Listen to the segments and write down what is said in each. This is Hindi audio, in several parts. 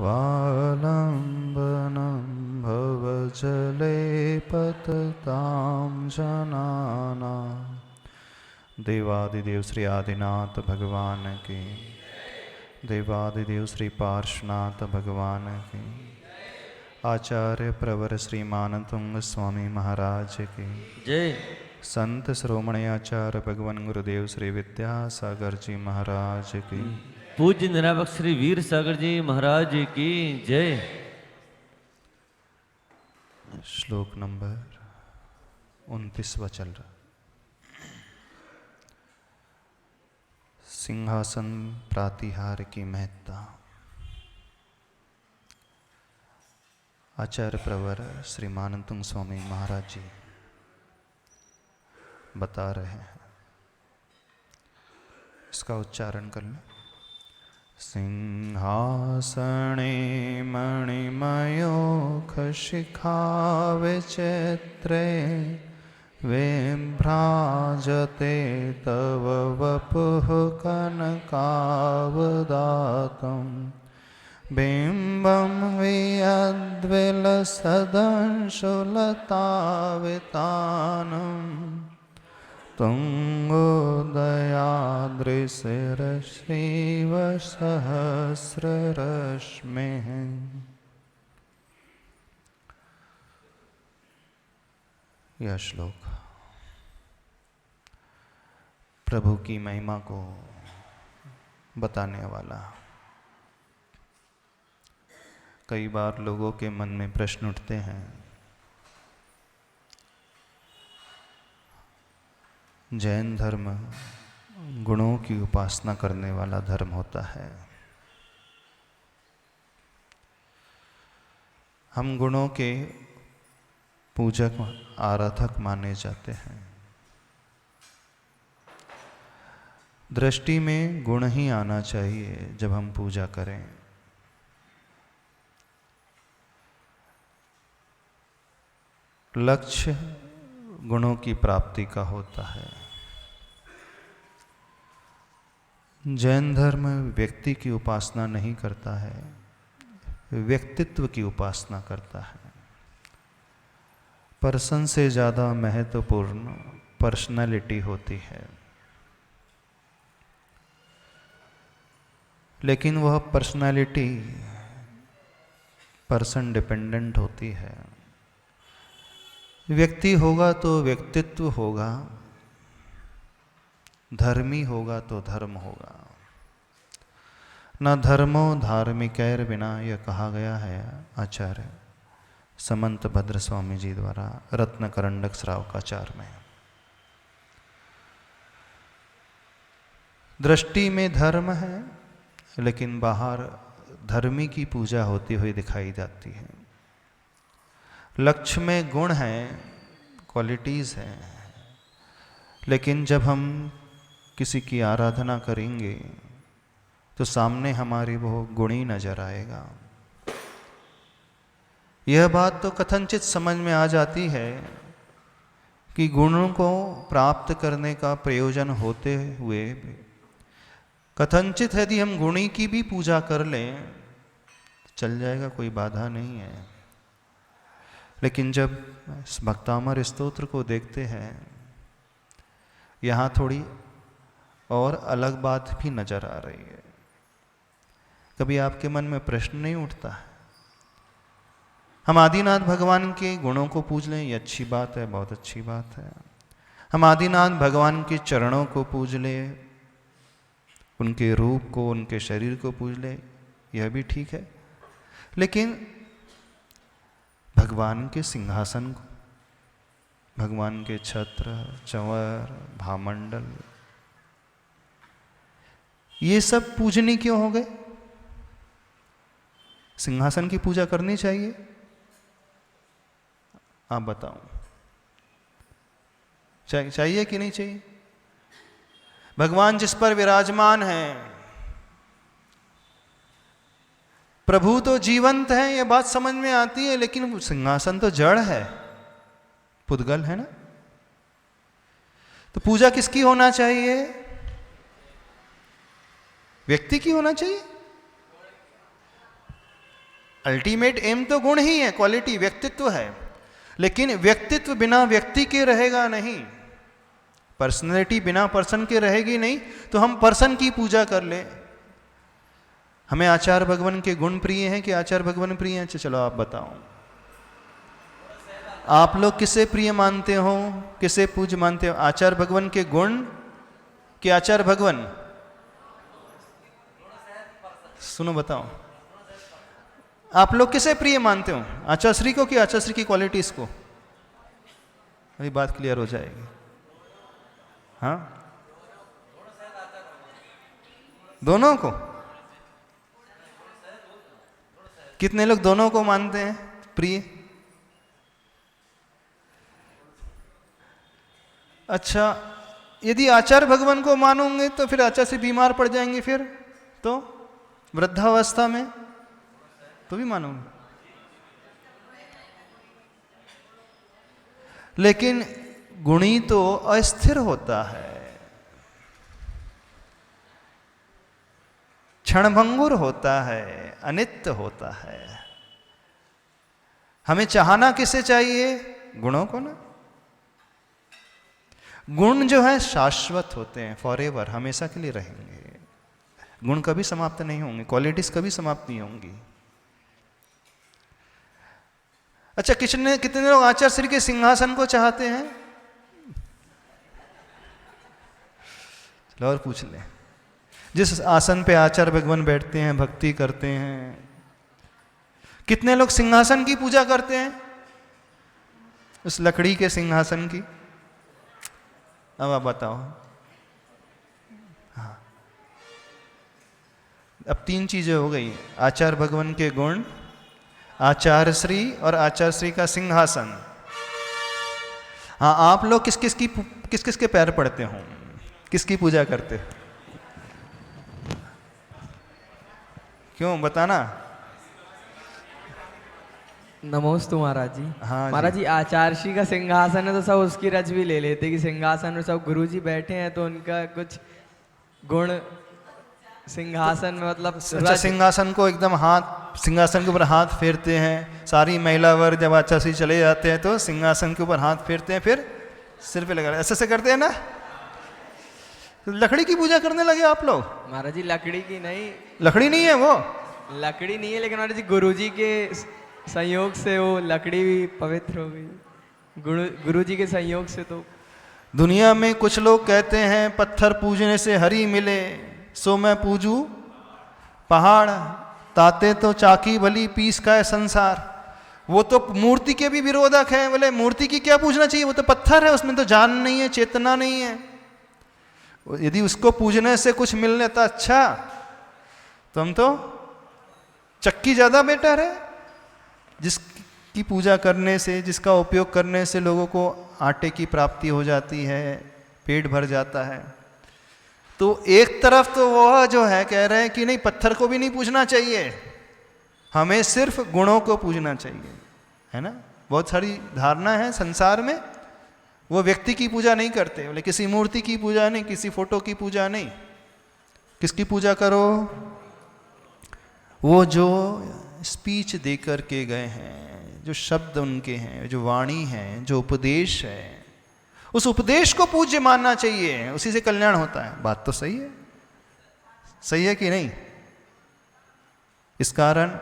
वालम्बनं भवजले पततां जनानां। देवादिदेव श्री आदिनाथ भगवान की, देवादिदेव श्री पार्श्वनाथ भगवान की, आचार्य प्रवर श्री मानतुंग स्वामी महाराज की जय। संत श्रोमणी आचार्य भगवान गुरुदेव श्री विद्यासागर जी महाराज की, पूज्य निरावक श्री वीर सागर जी महाराज जी की जय। श्लोक नंबर 29वां चल रहा। सिंहासन प्रातिहार की महत्ता। आचार्य प्रवर श्री मानतुंग स्वामी महाराज जी बता रहे हैं, इसका उच्चारण कर लें। सिंहासने मणिमयोख शिखा विचित्रे विभ्राजते तव वपुः कनकावदातम् बिम्बं वियद्विलसदंशुलतावितानम् तुङ्गोदयादृशिरश्रीव सहस्ररश्मिः। यह श्लोक प्रभु की महिमा को बताने वाला। कई बार लोगों के मन में प्रश्न उठते हैं, जैन धर्म गुणों की उपासना करने वाला धर्म होता है। हम गुणों के पूजक आराधक माने जाते हैं। दृष्टि में गुण ही आना चाहिए जब हम पूजा करें। लक्ष्य गुणों की प्राप्ति का होता है। जैन धर्म व्यक्ति की उपासना नहीं करता है, व्यक्तित्व की उपासना करता है। पर्सन से ज़्यादा महत्वपूर्ण पर्सनालिटी होती है, लेकिन वह पर्सनालिटी पर्सन डिपेंडेंट होती है। व्यक्ति होगा तो व्यक्तित्व होगा, धर्मी होगा तो धर्म होगा। न धर्मो धार्मिकैर बिना, यह कहा गया है आचार्य समंत भद्र स्वामी जी द्वारा रत्न करंडक श्रावकाचार में। दृष्टि में धर्म है, लेकिन बाहर धर्मी की पूजा होती हुई दिखाई जाती है। लक्ष्य में गुण हैं, क्वालिटीज़ हैं, लेकिन जब हम किसी की आराधना करेंगे तो सामने हमारी वो गुणी नजर आएगा। यह बात तो कथनचित समझ में आ जाती है कि गुणों को प्राप्त करने का प्रयोजन होते हुए कथनचित यदि हम गुणी की भी पूजा कर लें चल जाएगा, कोई बाधा नहीं है। लेकिन जब भक्तामर स्तोत्र को देखते हैं, यहाँ थोड़ी और अलग बात भी नजर आ रही है। कभी आपके मन में प्रश्न नहीं उठता है, हम आदिनाथ भगवान के गुणों को पूज लें, ये अच्छी बात है, बहुत अच्छी बात है। हम आदिनाथ भगवान के चरणों को पूज लें, उनके रूप को, उनके शरीर को पूज लें, यह भी ठीक है। लेकिन भगवान के सिंहासन को, भगवान के छत्र, चंवर, भामंडल, ये सब पूजनीय क्यों हो गए? सिंहासन की पूजा करनी चाहिए? आप बताओ, चाहिए कि नहीं चाहिए? भगवान जिस पर विराजमान हैं, प्रभु तो जीवंत है, ये बात समझ में आती है, लेकिन सिंहासन तो जड़ है, पुद्गल है ना। तो पूजा किसकी होना चाहिए? व्यक्ति की होना चाहिए। अल्टीमेट एम तो गुण ही है, क्वालिटी, व्यक्तित्व है, लेकिन व्यक्तित्व बिना व्यक्ति के रहेगा नहीं, पर्सनैलिटी बिना पर्सन के रहेगी नहीं। तो हम पर्सन की पूजा कर ले। हमें आचार्य भगवान के गुण प्रिय हैं कि आचार्य भगवान प्रिय हैं? चलो आप बताओ, आप लोग किसे प्रिय मानते हो, किसे पूज्य मानते हो? आचार्य भगवान के गुण कि आचार्य भगवान? सुनो बताओ, आप लोग किसे प्रिय मानते हो, आचार्य श्री को कि आचार्य श्री की क्वालिटीज को? अभी बात क्लियर हो जाएगी। हाँ, दोनों को? कितने लोग दोनों को मानते हैं प्रिय? अच्छा, यदि आचार्य भगवान को मानोगे तो फिर आचार्य से बीमार पड़ जाएंगे, फिर तो वृद्धावस्था में तो भी मानोगे। लेकिन गुणी तो अस्थिर होता है, क्षणभंगुर होता है, अनित्य होता है। हमें चाहना किसे चाहिए? गुणों को ना। गुण जो है शाश्वत होते हैं, फॉरएवर, हमेशा के लिए रहेंगे। गुण कभी समाप्त नहीं होंगे, क्वालिटीज कभी समाप्त नहीं होंगी। अच्छा, कितने लोग आचार्य श्री के सिंहासन को चाहते हैं? चलो और पूछ ले। जिस आसन पे आचार्य भगवान बैठते हैं, भक्ति करते हैं, कितने लोग सिंहासन की पूजा करते हैं? उस लकड़ी के सिंहासन की। अब आप बताओ। हाँ, अब 3 चीजें हो गई, आचार्य भगवान के गुण, आचार्य श्री और आचार्य श्री का सिंहासन। हाँ, आप लोग किस किस के पैर पड़ते हो, किसकी पूजा करते हो? क्यों, बताना। नमोस्तु महाराज जी। हाँ महाराज जी, आचार्य श्री का सिंहासन है तो सब उसकी रच भी ले लेते कि सिंहासन में सब गुरु जी बैठे हैं तो उनका कुछ गुण सिंहासन में मतलब अच्छा, सिंहासन को एकदम सिंहासन के ऊपर हाथ फेरते हैं। सारी महिला वर्ग जब आचार्य श्री चले जाते हैं तो सिंहासन के ऊपर हाथ फेरते हैं, फिर सिर पे लगा ऐसे करते हैं ना। लकड़ी की पूजा करने लगे आप लोग? महाराज जी, लकड़ी की नहीं। लकड़ी नहीं है वो? लकड़ी नहीं है, लेकिन महाराज जी गुरु जी के संयोग से वो लकड़ी भी पवित्र हो गई। गुरु जी के संयोग से। तो दुनिया में कुछ लोग कहते हैं पत्थर पूजने से हरि मिले, सो मैं पूजू पहाड़, ताते तो चाकी भली पीस का है संसार। वो तो मूर्ति के भी विरोधक है। बोले मूर्ति की क्या पूजना चाहिए, वो तो पत्थर है, उसमें तो जान नहीं है, चेतना नहीं है। यदि उसको पूजने से कुछ मिल लेता अच्छा, तो हम तो चक्की ज्यादा बेटर है। जिसकी पूजा करने से, जिसका उपयोग करने से लोगों को आटे की प्राप्ति हो जाती है, पेट भर जाता है। तो एक तरफ तो वह जो है कह रहे हैं कि नहीं, पत्थर को भी नहीं पूजना चाहिए, हमें सिर्फ गुणों को पूजना चाहिए, है ना। बहुत सारी धारणा है संसार में। वो व्यक्ति की पूजा नहीं करते, बोले किसी मूर्ति की पूजा नहीं, किसी फोटो की पूजा नहीं। किसकी पूजा करो? वो जो स्पीच दे कर के गए हैं, जो शब्द उनके हैं, जो वाणी है, जो उपदेश है, उस उपदेश को पूज्य मानना चाहिए, उसी से कल्याण होता है। बात तो सही है, सही है कि नहीं? इस कारण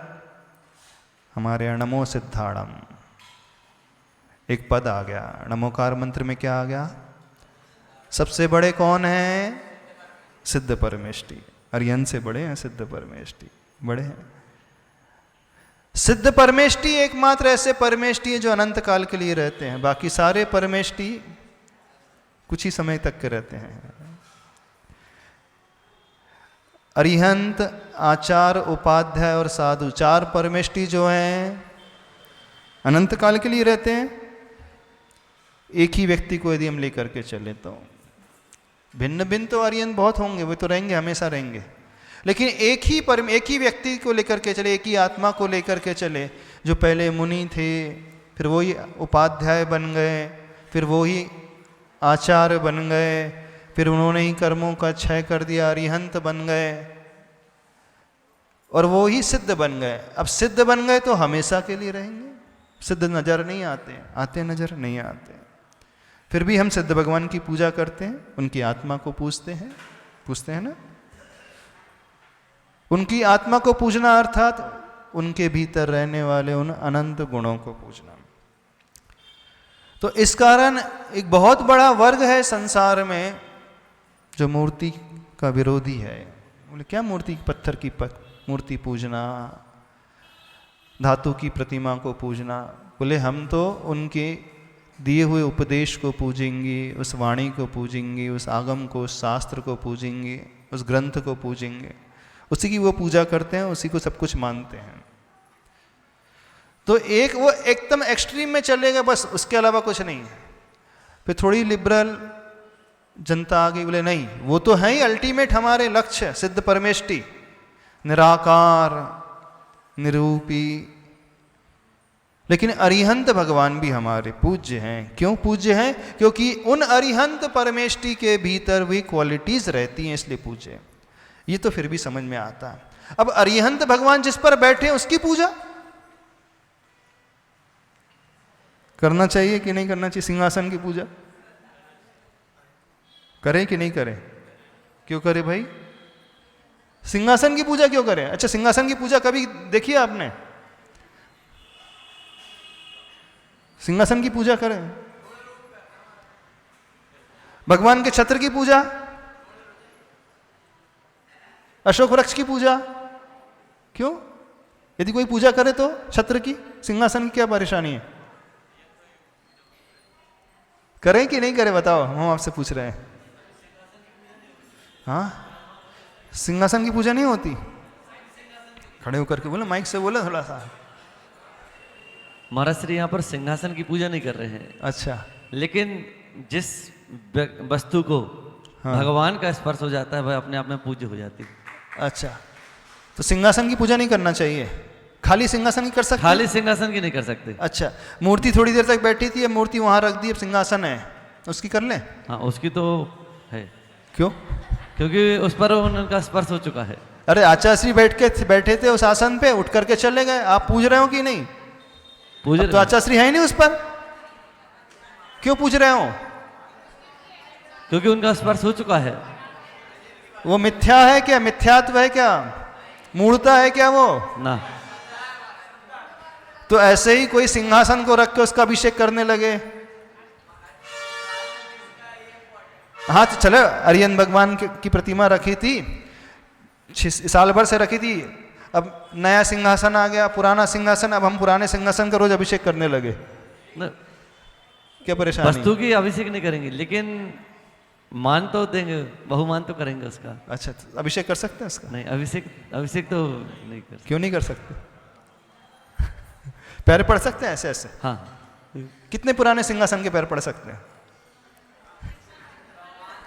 हमारे नमो सिद्धाणम एक पद आ गया। नमोकार मंत्र में क्या आ गया? सबसे बड़े कौन हैं? सिद्ध परमेष्टि। अरिहंत से बड़े हैं सिद्ध परमेष्टि, बड़े हैं। सिद्ध परमेष्टि एकमात्र ऐसे परमेष्टि है जो अनंत काल के लिए रहते हैं। बाकी सारे परमेष्टि कुछ ही समय तक के रहते हैं। अरिहंत, आचार्य, उपाध्याय और साधु, 4 परमेष्टि जो हैं अनंत काल के लिए रहते हैं। एक ही व्यक्ति को यदि हम लेकर के चले तो भिन्न भिन्न तो अरिहंत बहुत होंगे, वे तो रहेंगे, हमेशा रहेंगे। लेकिन एक ही व्यक्ति को लेकर के चले, एक ही आत्मा को लेकर के चले। जो पहले मुनि थे, फिर वही उपाध्याय बन गए, फिर वही आचार्य बन गए, फिर उन्होंने ही कर्मों का क्षय कर दिया, अरिहंत बन गए। और वो ही सिद्ध बन गए। अब सिद्ध बन गए तो हमेशा के लिए रहेंगे। सिद्ध नजर नहीं आते, आते नजर नहीं आते। फिर भी हम सिद्ध भगवान की पूजा करते हैं, उनकी आत्मा को पूजते हैं ना। उनकी आत्मा को पूजना अर्थात उनके भीतर रहने वाले उन अनंत गुणों को पूजना। तो इस कारण एक बहुत बड़ा वर्ग है संसार में जो मूर्ति का विरोधी है। बोले क्या मूर्ति? पत्थर की मूर्ति पूजना, धातु की प्रतिमा को पूजना। बोले हम तो उनके दिए हुए उपदेश को पूजेंगे, उस वाणी को पूजेंगे, उस आगम को, उस शास्त्र को पूजेंगे, उस ग्रंथ को पूजेंगे, उसी की वो पूजा करते हैं, उसी को सब कुछ मानते हैं। तो एक वो एकदम एक्सट्रीम में चलेगा, बस उसके अलावा कुछ नहीं है। फिर थोड़ी लिबरल जनता आ गई, बोले नहीं वो तो है ही अल्टीमेट हमारे लक्ष्य, सिद्ध परमेष्टि, निराकार, निरूपी। लेकिन अरिहंत भगवान भी हमारे पूज्य हैं। क्यों पूज्य हैं? क्योंकि उन अरिहंत परमेष्टि के भीतर भी क्वालिटीज रहती हैं, इसलिए पूज्य। ये तो फिर भी समझ में आता है। अब अरिहंत भगवान जिस पर बैठे हैं उसकी पूजा करना चाहिए कि नहीं करना चाहिए? सिंहासन की पूजा करें कि नहीं करें? क्यों करें भाई? सिंहासन की पूजा क्यों करें? अच्छा, सिंहासन की पूजा कभी देखी है आपने? सिंहासन की पूजा करें। भगवान के छत्र की पूजा, अशोक वृक्ष की पूजा क्यों? यदि कोई पूजा करे तो छत्र की, सिंहासन की क्या परेशानी है? करें कि नहीं करें बताओ, हम आपसे पूछ रहे हैं। हाँ, सिंहासन की पूजा नहीं होती? खड़े होकर के बोले, माइक से बोले थोड़ा सा। महाराज श्री यहाँ पर सिंहासन की पूजा नहीं कर रहे हैं। अच्छा, लेकिन जिस वस्तु को भगवान का स्पर्श हो जाता है वह अपने आप में पूज्य हो जाती है। अच्छा, तो सिंहासन की पूजा नहीं करना चाहिए, खाली सिंहासन की कर सकते? खाली सिंहासन की नहीं कर सकते। अच्छा, मूर्ति थोड़ी देर तक बैठी थी, अब मूर्ति वहां रख दी, अब सिंहासन है, उसकी कर लें? हाँ, उसकी तो है। क्यों? क्योंकि उस पर उनका स्पर्श हो चुका है। अरे आचार्य बैठे थे उस आसन पे, उठ करके चले गए, आप पूज रहे हो कि नहीं? पूज तो आचार्य है नहीं उस पर, क्यों पूज रहे हो? क्योंकि उनका स्पर्श हो चुका है। वो मिथ्या है क्या? मिथ्यात्व है क्या? मूर्ता है क्या वो? ना। तो ऐसे ही कोई सिंहासन को रख के उसका अभिषेक करने लगे। हाँ तो चलो, अरिहंत भगवान की प्रतिमा रखी थी, 6 साल भर से रखी थी, अब नया सिंहासन आ गया, पुराना सिंहासन, अब हम पुराने सिंहासन का रोज अभिषेक करने लगे। क्या परेशानी? वस्तु की अभिषेक नहीं करेंगे, लेकिन मान तो देंगे, बहुमान तो करेंगे उसका। अच्छा, तो अभिषेक कर सकते हैं इसका? नहीं, अभिषेक तो नहीं कर सकते। क्यों नहीं कर सकते? पैर पड़ सकते हैं ऐसे ऐसे? हाँ। कितने पुराने सिंहासन के पैर पड़ सकते हैं?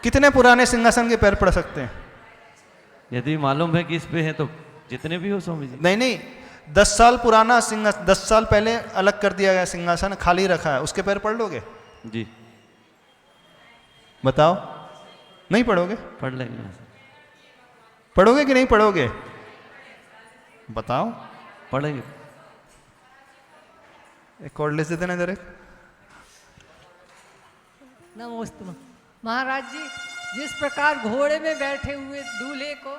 कितने पुराने सिंहासन के पैर पड़ सकते हैं? यदि मालूम है कि इस पे है तो जितने भी हो स्वामी जी। नहीं, 10 साल पुराना सिंहासन, 10 साल पहले अलग कर दिया गया सिंहासन, खाली रखा है, उसके पैर पढ़ लोगे? जी। बताओ, नहीं पढ़ोगे? पढ़ लेंगे। पढ़ोगे कि नहीं पढ़ोगे? बताओ। पढ़ेंगे। एक कॉर्ड ले देते ना इधर। नमस्ते महाराज जी, जिस प्रकार घोड़े में बैठे हुए दूल्हे को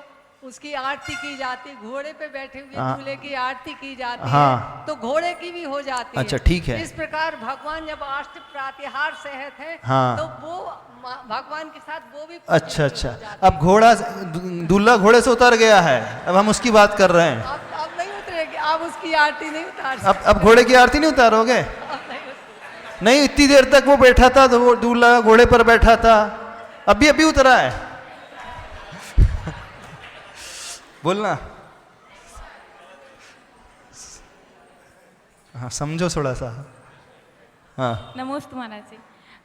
उसकी आरती की जाती, घोड़े पे बैठे हुए दूल्हे की आरती की जाती है, तो घोड़े की भी हो जाती है। अच्छा, ठीक है। इस प्रकार भगवान जब अष्ट प्रातिहार सहत है, तो वो भगवान के साथ वो भी अच्छा, अब घोड़ा, दूल्हा घोड़े से उतर गया है, अब हम उसकी बात कर रहे हैं। अब नहीं उतरेगी, आप उसकी आरती नहीं उतार सकते। अब घोड़े की आरती नहीं उतारोगे? नहीं, इतनी देर तक वो बैठा था, तो वो दूल्हा घोड़े पर बैठा था, अभी उतरा है। बोलना। हाँ, समझो थोड़ा सा। हाँ, नमस्ते महाराज जी।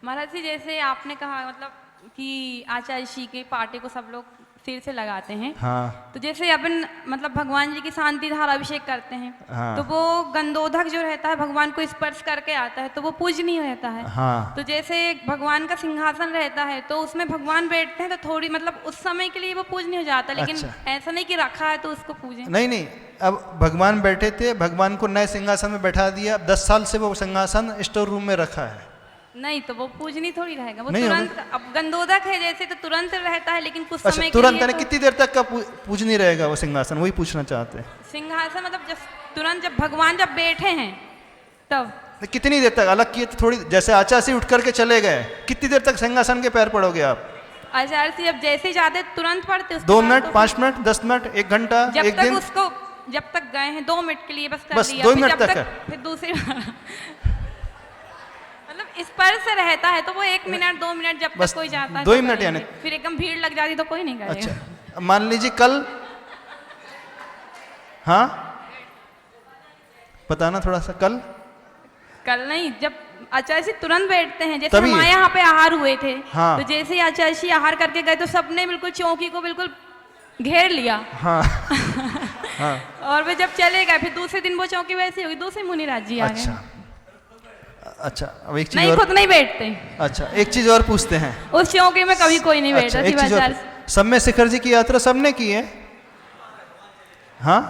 महाराज जी, जैसे आपने कहा मतलब कि आचार्य श्री के पाटे को सब लोग सिर से लगाते हैं। हाँ तो जैसे अपन मतलब भगवान जी की शांति धारा अभिषेक करते हैं, हाँ। तो वो गंधोदक जो रहता है भगवान को स्पर्श करके आता है तो वो पूजनीय रहता है। हाँ तो जैसे भगवान का सिंहासन रहता है तो उसमें भगवान बैठते हैं तो थोड़ी मतलब उस समय के लिए वो पूजनीय हो जाता है, लेकिन अच्छा। ऐसा नहीं कि रखा है तो उसको पूजें। नहीं नहीं, अब भगवान बैठे थे, भगवान को नए सिंहासन में बैठा दिया, अब 10 साल से वो सिंहासन स्टोर रूम में रखा है। नहीं तो वो पूजनी थोड़ी रहेगा, वो नहीं तुरंत अब गंधोदक है जैसे तो तुरंत रहता है, लेकिन कुछ अच्छा, समय के तुरंत लिए यानी तो कितनी देर तक का पूजनी रहेगा वो सिंहासन, वही पूछना चाहते हैं। सिंहासन मतलब जब तुरंत जब भगवान जब बैठे हैं तब। तो कितनी देर तक अलग किए तो थोड़ी, जैसे आचार्य से उठ करके चले गए, कितनी देर तक सिंहासन के पैर पड़ोगे आप? आचार्य से जब जैसे जाते तुरंत पढ़ते, उसके 2 बाद मिनट, तो 5 मिनट, 10 मिनट, 1 घंटा, जब 1 तक दिन? उसको जब तक गए हैं 2 मिनट के लिए बस कर बस लिया, 2 फिर मिनट जब तक है। फिर दूसरी बार मतलब स्पर्श रहता है तो वो 1 मिनट 2 मिनट जब बस तक कोई जाता है 2 ही तो मिनट करेंगे। यानी? फिर एकदम भीड़ लग जाती तो कोई नहीं करेगा। अच्छा, मान लीजिए कल, हाँ बताना थोड़ा सा, कल कल नहीं, जब आचार्य जी तुरंत बैठते हैं, जैसे तभी? हमारे यहाँ पे आहार हुए थे, हाँ। तो जैसे ही आचार्य जी आहार करके गए तो सबने बिल्कुल चौकी को बिल्कुल घेर लिया। हाँ हाँ और वे जब चले गए फिर दूसरे दिन वो चौकी वैसी होगी, दूसरे मुनिराज जी आ गए। अच्छा अच्छा, अब एक चीज नहीं और, खुद नहीं बैठते, अच्छा एक चीज और पूछते हैं। उस चौकी में कभी कोई नहीं बैठा। अच्छा, एक चीज और, शिवाचार्य सब में शिखर जी की यात्रा सबने की है? हाँ,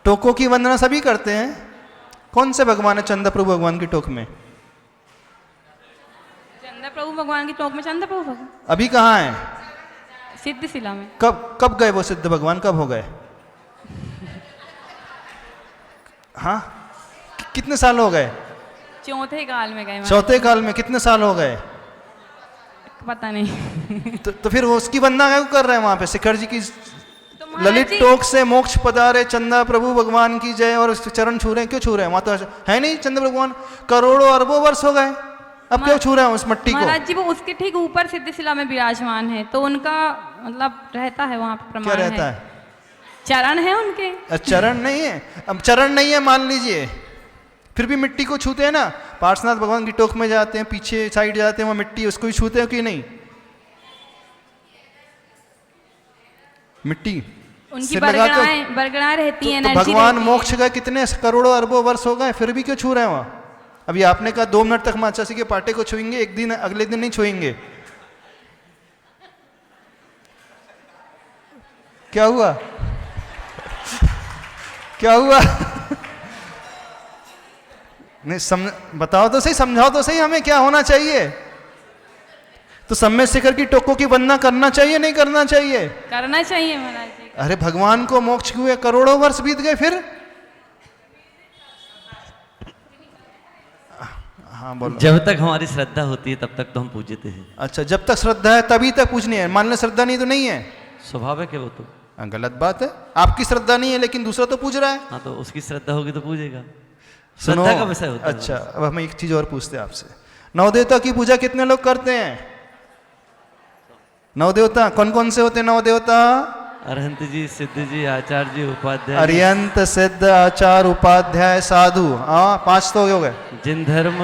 टोकों की वंदना सभी करते हैं। कौन से भगवान है चंद्र प्रभु भगवान की टोक में? चंद्र प्रभु भगवान की टोक में चंद्र प्रभु भगवान अभी कहाँ है? सिद्धशिला में। कब गए वो सिद्ध भगवान, कब हो गए? हाँ, कितने साल हो गए? चौथे काल में गए। चौथे काल में कितने साल हो गए? पता नहीं। तो फिर वो उसकी वंदना क्यों कर रहे हैं वहां पे? शिखर जी की तो महाराज ललित जी- टोक से मोक्ष पधारे चंद्र प्रभु भगवान की जय, और उसके चरण छू रहे हैं। क्यों छू रहे हैं? वहां तो है नहीं चंद्र भगवान, करोड़ों अरबों वर्ष हो गए, अब क्यों छू रहे हैं उस मट्टी को? महाराज जी वो उसके ठीक ऊपर सिद्धशिला में विराजमान है, तो उनका मतलब रहता है वहाँ पे, प्रमाण क्या रहता है? चरण है उनके। चरण नहीं है, अब चरण नहीं है मान लीजिए, फिर भी मिट्टी को छूते हैं ना। पार्श्वनाथ भगवान की टोक में जाते हैं, पीछे साइड जाते हैं, वहाँ मिट्टी उसको भी छूते हैं कि नहीं? मिट्टी उनकी सिर लगा के- बरगड़ाएं रहती हैं, तो एनर्जी भगवान रहती है। मोक्ष गए, कितने करोड़ों अरबों वर्ष हो गए, फिर भी क्यों छू रहे हैं वहाँ? अभी आपने कहा 2 मिनट तक हम आचार्य के पाटे को छुएंगे, एक दिन अगले दिन नहीं छुएंगे, क्या हुआ? क्या हुआ? नहीं बताओ तो सही, समझाओ तो सही हमें क्या होना चाहिए। तो सम्य शिखर की टोकों की वंदना करना चाहिए नहीं करना चाहिए? करना चाहिए महाराज जी। अरे भगवान को मोक्ष हुए, करोड़ों वर्ष बीत गए, फिर? हाँ बोलो। जब तक हमारी श्रद्धा होती है तब तक तो हम पूजते हैं। अच्छा, जब तक श्रद्धा है तभी तक पूजनी है, मान लो श्रद्धा नहीं तो नहीं है? स्वाभाविक है वो तो। गलत बात है, आपकी श्रद्धा नहीं है लेकिन दूसरा तो पूज रहा है। हाँ तो उसकी श्रद्धा होगी तो पूजेगा, सुनो, श्रद्धा का विषय होता है। अच्छा अब हम एक चीज और पूछते हैं आपसे, नवदेवता की पूजा कितने लोग करते हैं? नवदेवता कौन कौन से होते हैं नवदेवता? अरहंत जी, सिद्ध जी, आचार्य जी, उपाध्याय, अरियंत, सिद्ध, आचार्य, उपाध्याय, साधु। हाँ 5 तो हो गए। जिन धर्म,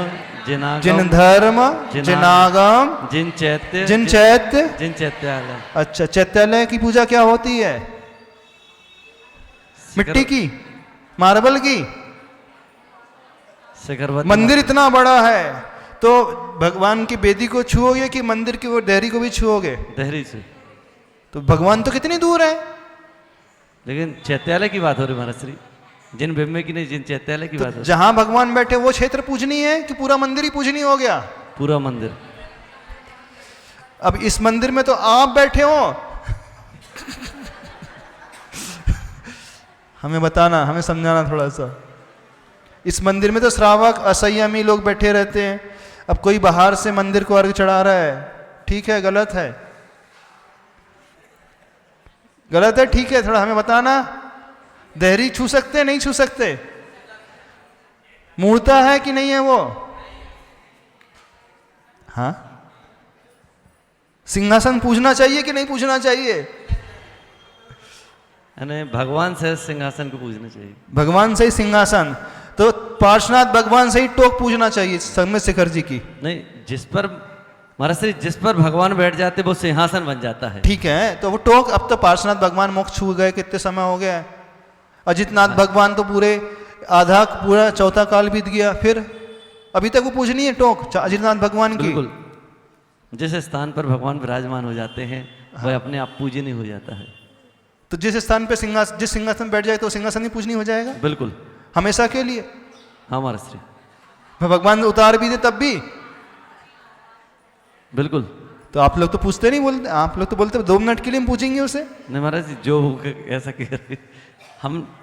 जिनागम, जिन धर्म, जिनागम, जिन चैत्य, जिन चैत्य। जिन चैत्यालय। अच्छा, चैत्यालय की पूजा क्या होती है? मिट्टी की, मार्बल की? शिखरवती मंदिर इतना बड़ा है तो भगवान की बेदी को छुओगे कि मंदिर की वो देहरी को भी छुओगे? देहरी से। तो भगवान तो कितनी दूर है। लेकिन चैत्यालय की बात हो रही महाराज श्री, जिन बिम्ब की नहीं, जिन चैत्यालय की तो बात हो रही। जहां भगवान बैठे वो क्षेत्र पूजनी है कि पूरा मंदिर ही पूजनी हो गया? पूरा मंदिर। अब इस मंदिर में तो आप बैठे हो, हमें बताना, हमें समझाना थोड़ा सा। इस मंदिर में तो श्रावक, असंयमी लोग बैठे रहते हैं। अब कोई बाहर से मंदिर को अर्घ चढ़ा रहा है, ठीक है गलत है? गलत है, ठीक है, थोड़ा हमें बताना। देहरी छू सकते नहीं छू सकते? मूर्ता है कि नहीं है वो? हाँ, सिंहासन पूजना चाहिए कि नहीं पूजना चाहिए? यानी भगवान से सिंहासन को पूजना चाहिए। भगवान से ही सिंहासन, तो पार्श्वनाथ भगवान से ही टोक पूजना चाहिए सम्य शिखर जी की। नहीं, जिस पर महाराज श्री जिस पर भगवान बैठ जाते वो सिंहासन बन जाता है। ठीक है, तो वो टोक, अब तो पार्श्वनाथ भगवान मोक्ष छू गए, कितने समय हो गया है। अजितनाथ भगवान तो पूरे पूरा चौथा काल बीत गया, फिर अभी तक वो पूजनीय है टोक अजितनाथ भगवान की। बिल्कुल, जिस स्थान पर भगवान विराजमान हो जाते हैं वह अपने आप पूजनीय हो जाता है। तो जिस स्थान पे जिस सिंहासन बैठ जाए तो सिंहासन ही पूजनीय हो जाएगा बिल्कुल, हमेशा के लिए। हाँ महाराज श्री, भगवान उतार भी दे तब भी। बिल्कुल। तो आप लोग तो पूछते नहीं, बोलते आप लोग तो बोलते 2 मिनट के लिए हम पूछेंगे उसे। नहीं महाराज जी, जो हो ऐसा कर हम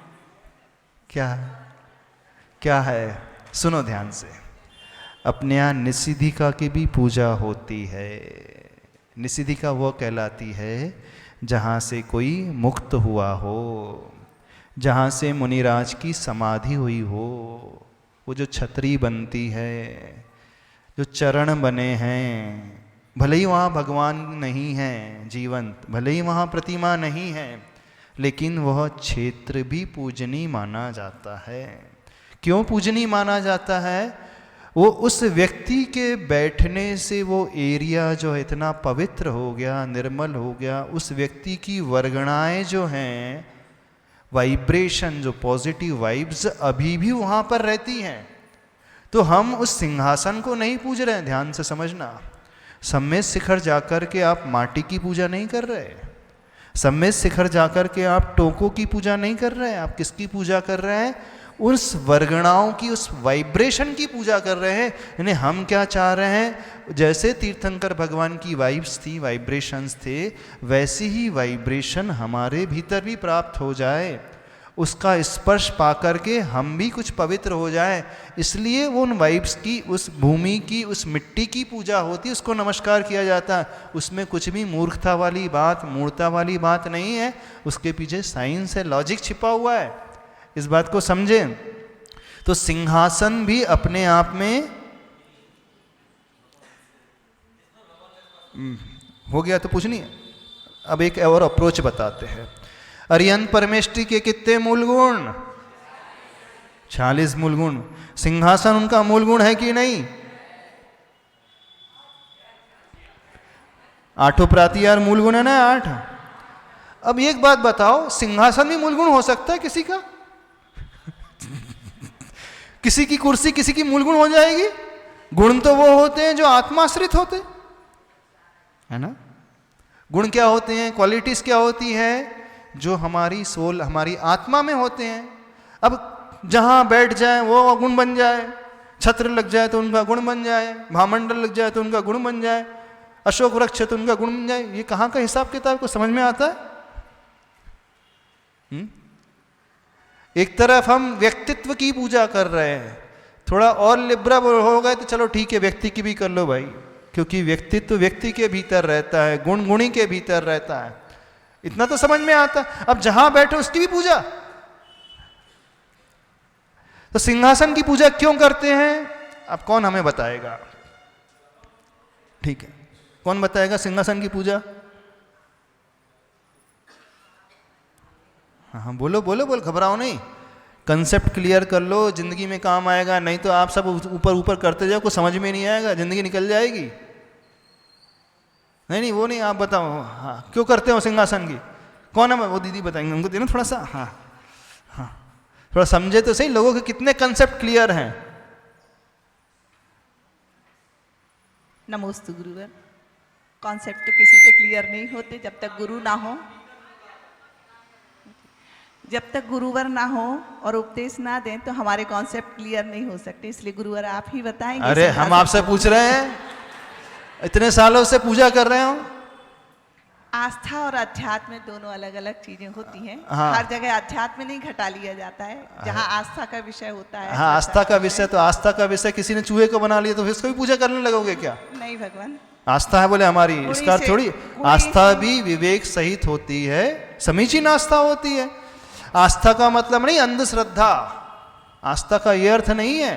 क्या है सुनो ध्यान से। अपने यहाँ निषिद्धिका की भी पूजा होती है। निषिद्धिका वो कहलाती है जहाँ से कोई मुक्त हुआ हो, जहाँ से मुनिराज की समाधि हुई हो। वो जो छतरी बनती है, जो चरण बने हैं, भले ही वहाँ भगवान नहीं है जीवंत, भले ही वहाँ प्रतिमा नहीं है, लेकिन वह क्षेत्र भी पूजनीय माना जाता है। क्यों पूजनीय माना जाता है? वो उस व्यक्ति के बैठने से वो एरिया जो है इतना पवित्र हो गया, निर्मल हो गया। उस व्यक्ति की वर्गणाएं जो हैं, वाइब्रेशन, जो पॉजिटिव वाइब्स अभी भी वहाँ पर रहती हैं। तो हम उस सिंहासन को नहीं पूज रहे हैं, ध्यान से समझना। सम्मेद शिखर जाकर के आप माटी की पूजा नहीं कर रहे, सम्मेद शिखर जाकर के आप टोकों की पूजा नहीं कर रहे हैं। आप किसकी पूजा कर रहे हैं? उस वर्गणाओं की, उस वाइब्रेशन की पूजा कर रहे हैं। यानी हम क्या चाह रहे हैं, जैसे तीर्थंकर भगवान की वाइब्स थी, वाइब्रेशंस थे, वैसी ही वाइब्रेशन हमारे भीतर भी प्राप्त हो जाए, उसका स्पर्श पा करके हम भी कुछ पवित्र हो जाए। इसलिए वो उन वाइब्स की, उस भूमि की, उस मिट्टी की पूजा होती है, उसको नमस्कार किया जाता है। उसमें कुछ भी मूर्खता वाली बात, मूर्ता वाली बात नहीं है, उसके पीछे साइंस है, लॉजिक छिपा हुआ है। इस बात को समझें। तो सिंहासन भी अपने आप में हो गया तो पूछनी है। अब एक और अप्रोच बताते हैं। अरिहंत परमेष्ठी के कितने मूल गुण? 40 मूल गुण। सिंहासन उनका मूल गुण है कि नहीं? 8 प्रातिहार मूल गुण है ना, 8। अब एक बात बताओ, सिंहासन भी मूल गुण हो सकता है किसी का? किसी की कुर्सी किसी की मूल गुण हो जाएगी? गुण तो वो होते हैं जो आत्माश्रित होते है ना। गुण क्या होते हैं, क्वालिटीज क्या होती है? जो हमारी सोल, हमारी आत्मा में होते हैं। अब जहां बैठ जाए वो गुण बन जाए, छत्र लग जाए तो उनका गुण बन जाए, महामंडल लग जाए तो उनका गुण बन जाए, अशोक वृक्ष तो उनका गुण बन जाए। ये कहाँ का हिसाब किताब को समझ में आता है? एक तरफ हम व्यक्तित्व की पूजा कर रहे हैं, थोड़ा और लिबरल हो गए तो चलो ठीक है, व्यक्ति की भी कर लो भाई, क्योंकि व्यक्तित्व व्यक्ति के भीतर रहता है, गुण गुणी के भीतर रहता है। इतना तो समझ में आता है। अब जहां बैठे उसकी भी पूजा। तो सिंहासन की पूजा क्यों करते हैं? अब कौन हमें बताएगा? ठीक है, कौन बताएगा सिंहासन की पूजा? हाँ बोलो बोलो बोल, घबराओ नहीं, कंसेप्ट क्लियर कर लो, जिंदगी में काम आएगा। नहीं तो आप सब ऊपर ऊपर करते जाओ, कुछ समझ में नहीं आएगा, जिंदगी निकल जाएगी। नहीं नहीं वो नहीं, आप बताओ। हाँ, क्यों करते हो सिंहासन की? कौन है? वो दीदी बताएंगे, उनको देना थोड़ा सा। हाँ हाँ, थोड़ा समझे तो सही, लोगों के कितने कंसेप्ट क्लियर हैं। नमोस्तु गुरुवर। कॉन्सेप्ट तो किसी के क्लियर नहीं होते जब तक गुरु ना हो, जब तक गुरुवर ना हो और उपदेश ना दें तो हमारे कॉन्सेप्ट क्लियर नहीं हो सकते। इसलिए गुरुवर आप ही बताएंगे। अरे हम आपसे पूछ रहे हैं, इतने सालों से पूजा कर रहे हो। आस्था और अध्यात्म दोनों अलग अलग चीजें होती हैं। हाँ। हर जगह अध्यात्म नहीं घटा लिया जाता है, जहाँ आस्था का विषय होता है। हाँ, आस्था का विषय, तो आस्था का विषय किसी ने चूहे को बना लिया तो फिर इसको भी पूजा करने लगोगे क्या? नहीं भगवान, आस्था है बोले हमारी, गुणी इसका से- थोड़ी। गुणी आस्था से- भी विवेक सहित होती है, समीचीन आस्था होती है। आस्था का मतलब नहीं अंधश्रद्धा, आस्था का ये अर्थ नहीं है।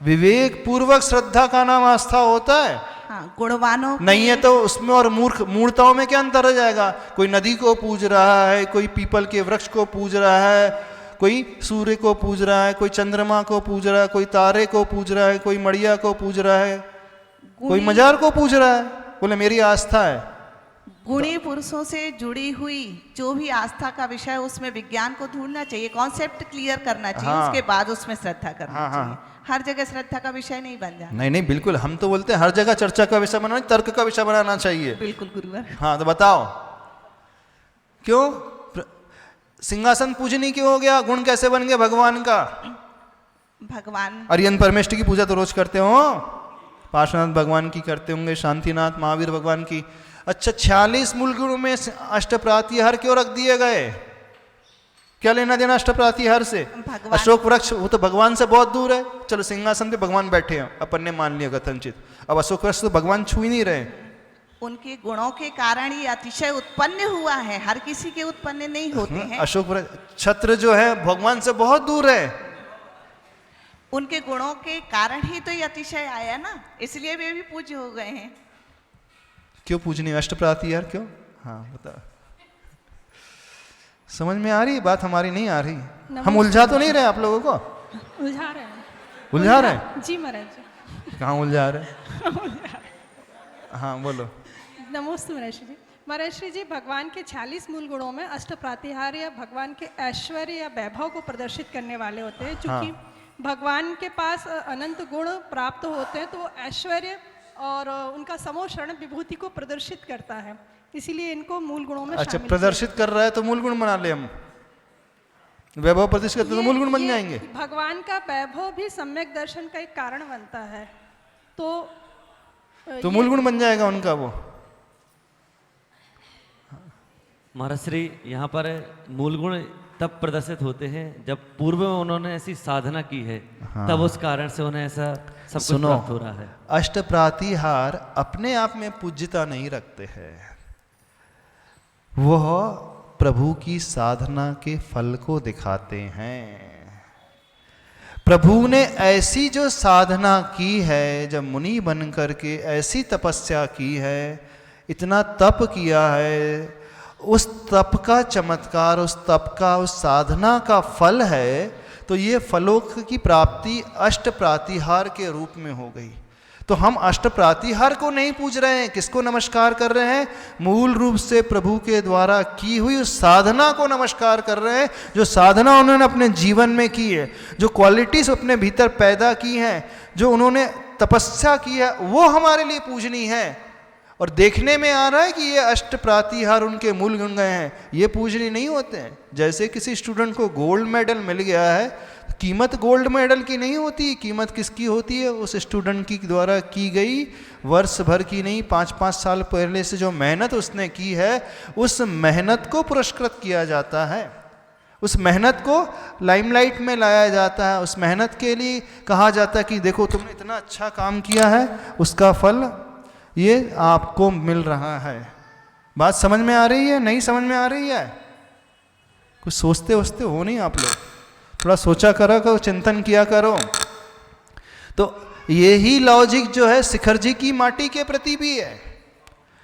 विवेक पूर्वक श्रद्धा का नाम आस्था होता है। हाँ, गुणवानों नहीं है तो उसमें और मूर्खताओं में क्या अंतर हो जाएगा? कोई नदी को पूज रहा है, कोई पीपल के वृक्ष को पूज रहा है, कोई सूर्य को पूज रहा है, कोई चंद्रमा को पूज रहा है, कोई तारे को पूज रहा है, कोई मड़िया को पूज रहा है। कोई मजार को पूछ रहा है, बोले मेरी आस्था है। गुणी पुरुषों से जुड़ी हुई जो भी आस्था का विषय है उसमें विज्ञान को ढूंढना चाहिए, कॉन्सेप्ट क्लियर करना चाहिए, हाँ। उसके बाद उसमें श्रद्धा करना हाँ, हाँ। चाहिए। हर जगह श्रद्धा का विषय नहीं बन जाना। नहीं नहीं बिल्कुल, हम तो बोलते हैं हर जगह चर्चा का विषय बनाना, तर्क का विषय बनाना चाहिए। बिल्कुल गुरुवर। हाँ तो बताओ क्यों सिंहासन पूजनी क्यों हो गया? गुण कैसे बन गया भगवान का? भगवान अरियन परमेष्टि की पूजा तो रोज करते हो, पार्श्वनाथ भगवान की करते होंगे, शांतिनाथ महावीर भगवान की। अच्छा 46 मूल गुणों में अष्टप्रातिहार क्यों रख दिए गए? क्या लेना देना अष्टप्रातिहार से? भगवान- अशोक वृक्ष वो तो भगवान से बहुत दूर है, चलो सिंहासन पे भगवान बैठे हैं, अपन ने मान लिया कथनचित। अब अशोक वृक्ष तो भगवान छू ही नहीं रहे। उनके गुणों के कारण ही अतिशय उत्पन्न हुआ है, हर किसी के उत्पन्न नहीं होते हैं। अशोक वृक्ष छत्र जो है भगवान से बहुत दूर है। उनके गुणों के कारण ही तो ये अतिशय आया ना, इसलिए वे भी पूज्य हो गए हैं। क्यों पूजनीय अष्टप्रातिहार क्यों? हाँ बता, समझ में आ रही बात? हमारी नहीं आ रही? हम उलझा तो नहीं रहे आप लोगों को? उलझा रहे हैं। उलझा रहे हैं? जी महाराज जी। कहाँ उलझा रहे? हाँ बोलो। नमोस्तु महर्षि जी। महर्षि जी, भगवान के 46 मूल गुणों में अष्टप्रातिहार या भगवान के ऐश्वर्य या वैभव को प्रदर्शित करने वाले होते हैं। चूंकि भगवान के पास अनंत गुण प्राप्त होते हैं तो वो ऐश्वर्य और उनका समोषण विभूति को प्रदर्शित करता है, इसीलिए इनको मूल गुणों में अच्छा शामिल प्रदर्शित कर रहा है तो मूल गुण बना ले हम, वैभव प्रतिष्ठित करते तो मूल गुण बन ये जाएंगे। भगवान का वैभव भी सम्यक दर्शन का एक कारण बनता है, तो मूल गुण बन जाएगा उनका वो। महाराज श्री यहाँ पर मूल गुण तब प्रदर्शित होते हैं जब पूर्व में उन्होंने ऐसी साधना की है, तब उस कारण से उन्हें ऐसा सब कुछ सुनो, प्राप्त हो रहा है। अष्टप्रातिहार अपने आप में पूज्यता नहीं रखते हैं, वह प्रभु की साधना के फल को दिखाते हैं। प्रभु ने ऐसी जो साधना की है, जब मुनि बन करके ऐसी तपस्या की है, इतना तप किया है, उस तप का चमत्कार, उस तप का, उस साधना का फल है, तो ये फलों की प्राप्ति अष्टप्रातिहार के रूप में हो गई। तो हम अष्टप्रातिहार को नहीं पूज रहे हैं, किसको नमस्कार कर रहे हैं? मूल रूप से प्रभु के द्वारा की हुई उस साधना को नमस्कार कर रहे हैं, जो साधना उन्होंने अपने जीवन में की है, जो क्वालिटीज अपने भीतर पैदा की हैं, जो उन्होंने तपस्या की है, वो हमारे लिए पूजनीय है। और देखने में आ रहा है कि ये अष्टप्रातिहार उनके मूल गुण गए हैं, ये पूजनीय नहीं होते हैं। जैसे किसी स्टूडेंट को गोल्ड मेडल मिल गया है, कीमत गोल्ड मेडल की नहीं होती, कीमत किसकी होती है? उस स्टूडेंट की द्वारा की गई वर्ष भर की नहीं, 5-5 साल पहले से जो मेहनत उसने की है, उस मेहनत को पुरस्कृत किया जाता है, उस मेहनत को लाइमलाइट में लाया जाता है, उस मेहनत के लिए कहा जाता है कि देखो तुमने इतना अच्छा काम किया है, उसका फल ये आपको मिल रहा है। बात समझ में आ रही है? नहीं समझ में आ रही है? कुछ सोचते वोचते हो नहीं आप लोग? थोड़ा सोचा करो, चिंतन किया करो। तो यही लॉजिक जो है शिखर जी की माटी के प्रति भी है।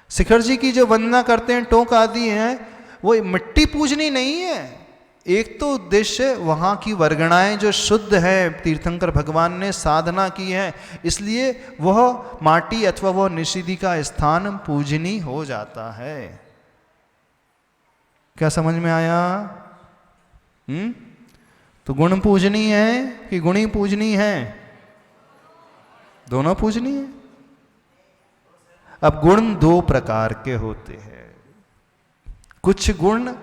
शिखर जी की जो वंदना करते हैं, टोक आदि हैं, वो मिट्टी पूजनी नहीं है। एक तो उद्देश्य वहाँ की वर्गणाएं जो शुद्ध हैं, तीर्थंकर भगवान ने साधना की है, इसलिए वह माटी अथवा वह निषिद्धि का स्थान पूजनीय हो जाता है। क्या समझ में आया? तो गुण पूजनीय है कि गुणी पूजनीय है? दोनों पूजनीय है। अब गुण 2 प्रकार के होते हैं। कुछ गुण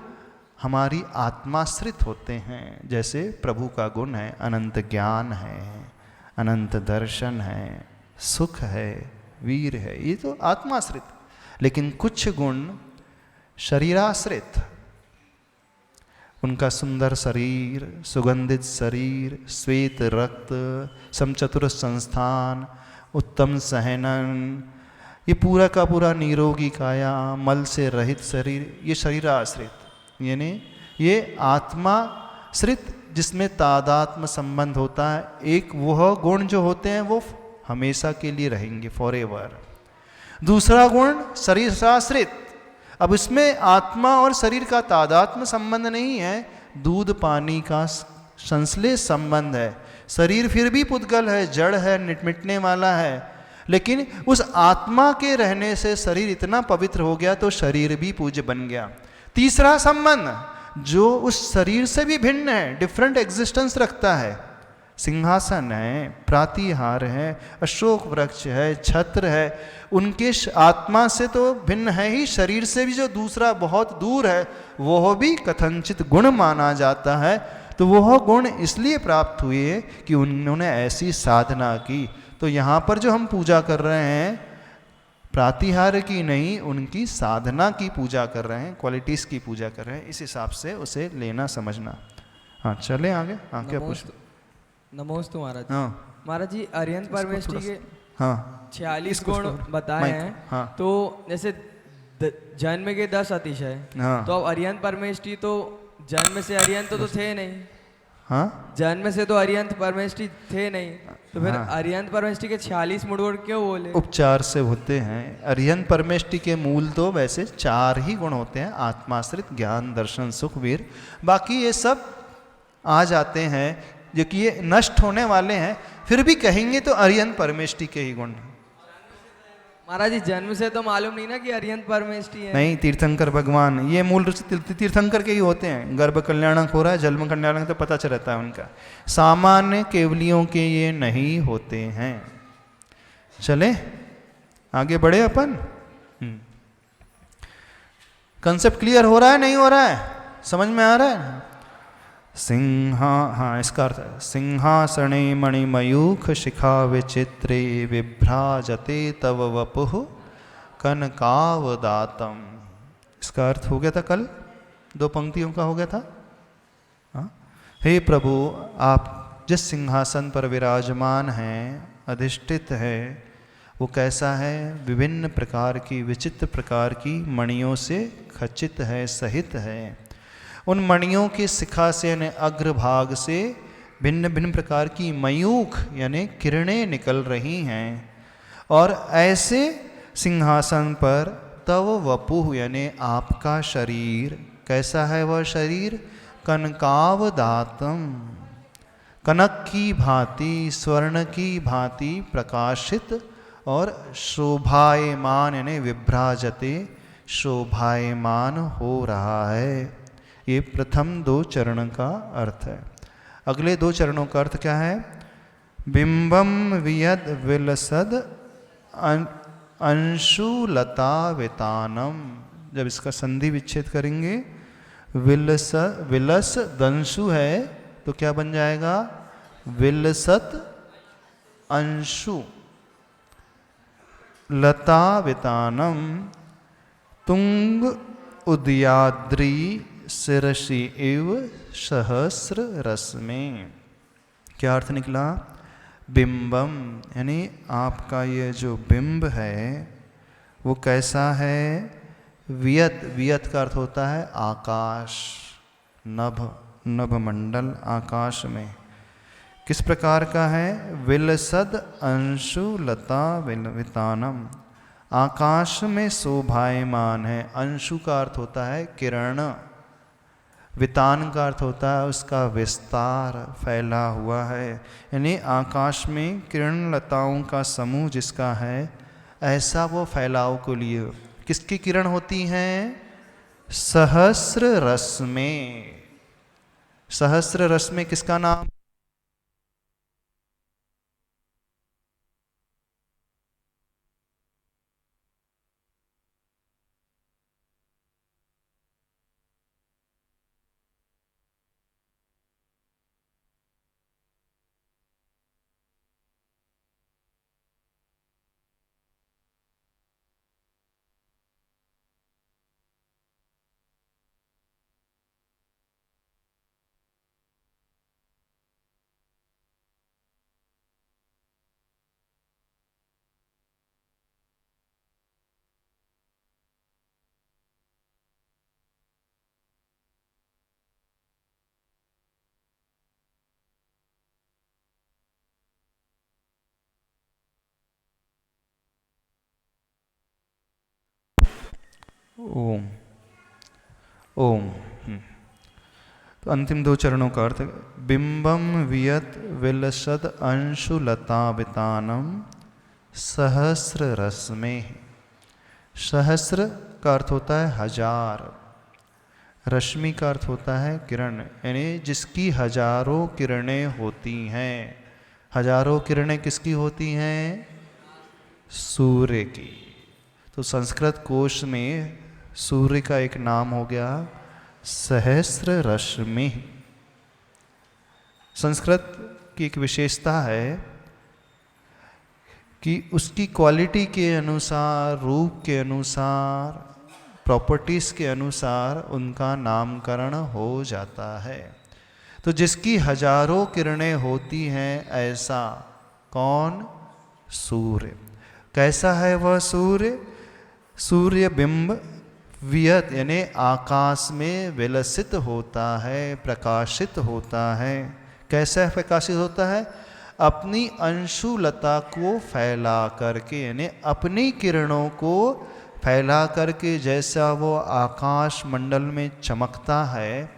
हमारी आत्माश्रित होते हैं, जैसे प्रभु का गुण है अनंत ज्ञान है, अनंत दर्शन है, सुख है, वीर है, ये तो आत्माश्रित। लेकिन कुछ गुण शरीराश्रित, उनका सुंदर शरीर, सुगंधित शरीर, श्वेत रक्त, समचतुर संस्थान, उत्तम सहनन, ये पूरा का पूरा निरोगी काया, मल से रहित शरीर, ये शरीराश्रित, यानी ये आत्माश्रित जिसमें तादात्म संबंध होता है। एक वह गुण जो होते हैं वो हमेशा के लिए रहेंगे, फॉरएवर। दूसरा गुण शरीराश्रित, अब इसमें आत्मा और शरीर का तादात्म्य संबंध नहीं है, दूध पानी का संश्लेष संबंध है। शरीर फिर भी पुद्गल है, जड़ है, मिटने वाला है, लेकिन उस आत्मा के रहने से शरीर इतना पवित्र हो गया तो शरीर भी पूज्य बन गया। तीसरा संबंध जो उस शरीर से भी भिन्न है, डिफरेंट एग्जिस्टेंस रखता है, सिंहासन है, प्रातिहार है, अशोक वृक्ष है, छत्र है, उनके आत्मा से तो भिन्न है ही, शरीर से भी जो दूसरा बहुत दूर है वह भी कथनचित गुण माना जाता है। तो वह गुण इसलिए प्राप्त हुए कि उन्होंने ऐसी साधना की। तो यहाँ पर जो हम पूजा कर रहे हैं प्रातिहार की नहीं, उनकी साधना की पूजा कर रहे हैं, क्वालिटीज़ की पूजा कर रहे हैं। इस हिसाब से उसे लेना समझना। हाँ चले आगे। हाँ क्या पूछ? नमोस्तु महाराज। हाँ महाराज जी अरिहंत परमेष्टि के हाँ 46 गुण बताए हैं। हाँ। तो जैसे जन्म के 10 अतिशय। हाँ। तो अब अरिहंत परमेष्टि तो जन्म से अरिहंत तो थे नहीं। हाँ जन्म से तो अरिहंत परमेष्टि थे नहीं, तो फिर अरिहंत परमेष्टि के 46 मुड़गुण क्यों बोले? उपचार से होते हैं। अरिहंत परमेष्टि के मूल तो वैसे 4 ही गुण होते हैं, आत्माश्रित, ज्ञान, दर्शन, सुख, वीर। बाकी ये सब आ जाते हैं जो कि ये नष्ट होने वाले हैं, फिर भी कहेंगे तो अरिहंत परमेष्टि के ही गुण। महाराज जी जन्म से तो मालूम नहीं ना कि अरिहंत परमेष्टि है। नहीं, तीर्थंकर भगवान ये मूल रूप से तीर्थंकर के ही होते हैं। गर्भ कल्याणक हो रहा है, जन्म कल्याणक तो पता चल रहता है उनका, सामान्य केवलियों के ये नहीं होते हैं। चले आगे बढ़े अपन। कंसेप्ट क्लियर हो रहा है नहीं हो रहा है, समझ में आ रहा है? हाँ इसका अर्थ है सिंहासने मणिमयूख शिखा विचित्रे विभ्राजते तव वपुः कनकावदातम। इसका अर्थ हो गया था कल, 2 पंक्तियों का हो गया था। हाँ? हे प्रभु, आप जिस सिंहासन पर विराजमान हैं, अधिष्ठित है, वो कैसा है? विभिन्न प्रकार की, विचित्र प्रकार की मणियों से खचित है, सहित है। उन मणियों की शिखा से यानी अग्रभाग से भिन्न भिन्न प्रकार की मयूख यानी किरणें निकल रही हैं। और ऐसे सिंहासन पर तव वपुः यानी आपका शरीर, कैसा है वह शरीर? कनकावदातम, कनक की भांति, स्वर्ण की भांति प्रकाशित और शोभायमान यानी विभ्राजते, शोभायमान हो रहा है। ये प्रथम 2 चरण का अर्थ है। अगले 2 चरणों का अर्थ क्या है? बिंबम वियद विलसद अंशुलता वितानम। जब इसका संधि विच्छेद करेंगे, विलस दंशु है तो क्या बन जाएगा? विलसत अंशु लता वितानम तुंग उदयाद्री शिरसी इव सहस्र रश्मि। क्या अर्थ निकला? बिंबम यानी आपका ये जो बिंब है वो कैसा है? वियत, वियत का अर्थ होता है आकाश, नभ, नभ मंडल आकाश में। किस प्रकार का है? विलसद अंशु लता वितानम, आकाश में शोभायमान है। अंशु का अर्थ होता है किरण, वितान का अर्थ होता है उसका विस्तार, फैला हुआ है। यानी आकाश में किरण लताओं का समूह जिसका है, ऐसा वो फैलाव को लिए। किसकी किरण होती हैं? सहस्र रस में। सहस्र रस में किसका नाम? ओम। ओम। तो अंतिम 2 चरणों का अर्थ, बिंबम वियत विलसद अंशुलता वितानम सहस्र रश्मि। सहस्र का अर्थ होता है हजार, रश्मि का अर्थ होता है किरण, यानी जिसकी हजारों किरणें होती हैं। हजारों किरणें किसकी होती हैं? सूर्य की। तो संस्कृत कोश में सूर्य का एक नाम हो गया सहस्र रश्मि। संस्कृत की एक विशेषता है कि उसकी क्वालिटी के अनुसार, रूप के अनुसार, प्रॉपर्टीज़ के अनुसार उनका नामकरण हो जाता है। तो जिसकी हजारों किरणें होती हैं ऐसा कौन? सूर्य। कैसा है वह सूर्य? सूर्य बिंब वियत यानी आकाश में विलसित होता है, प्रकाशित होता है। कैसा प्रकाशित होता है? अपनी अंशुलता को फैला करके, यानी अपनी किरणों को फैला करके, जैसा वो आकाश मंडल में चमकता है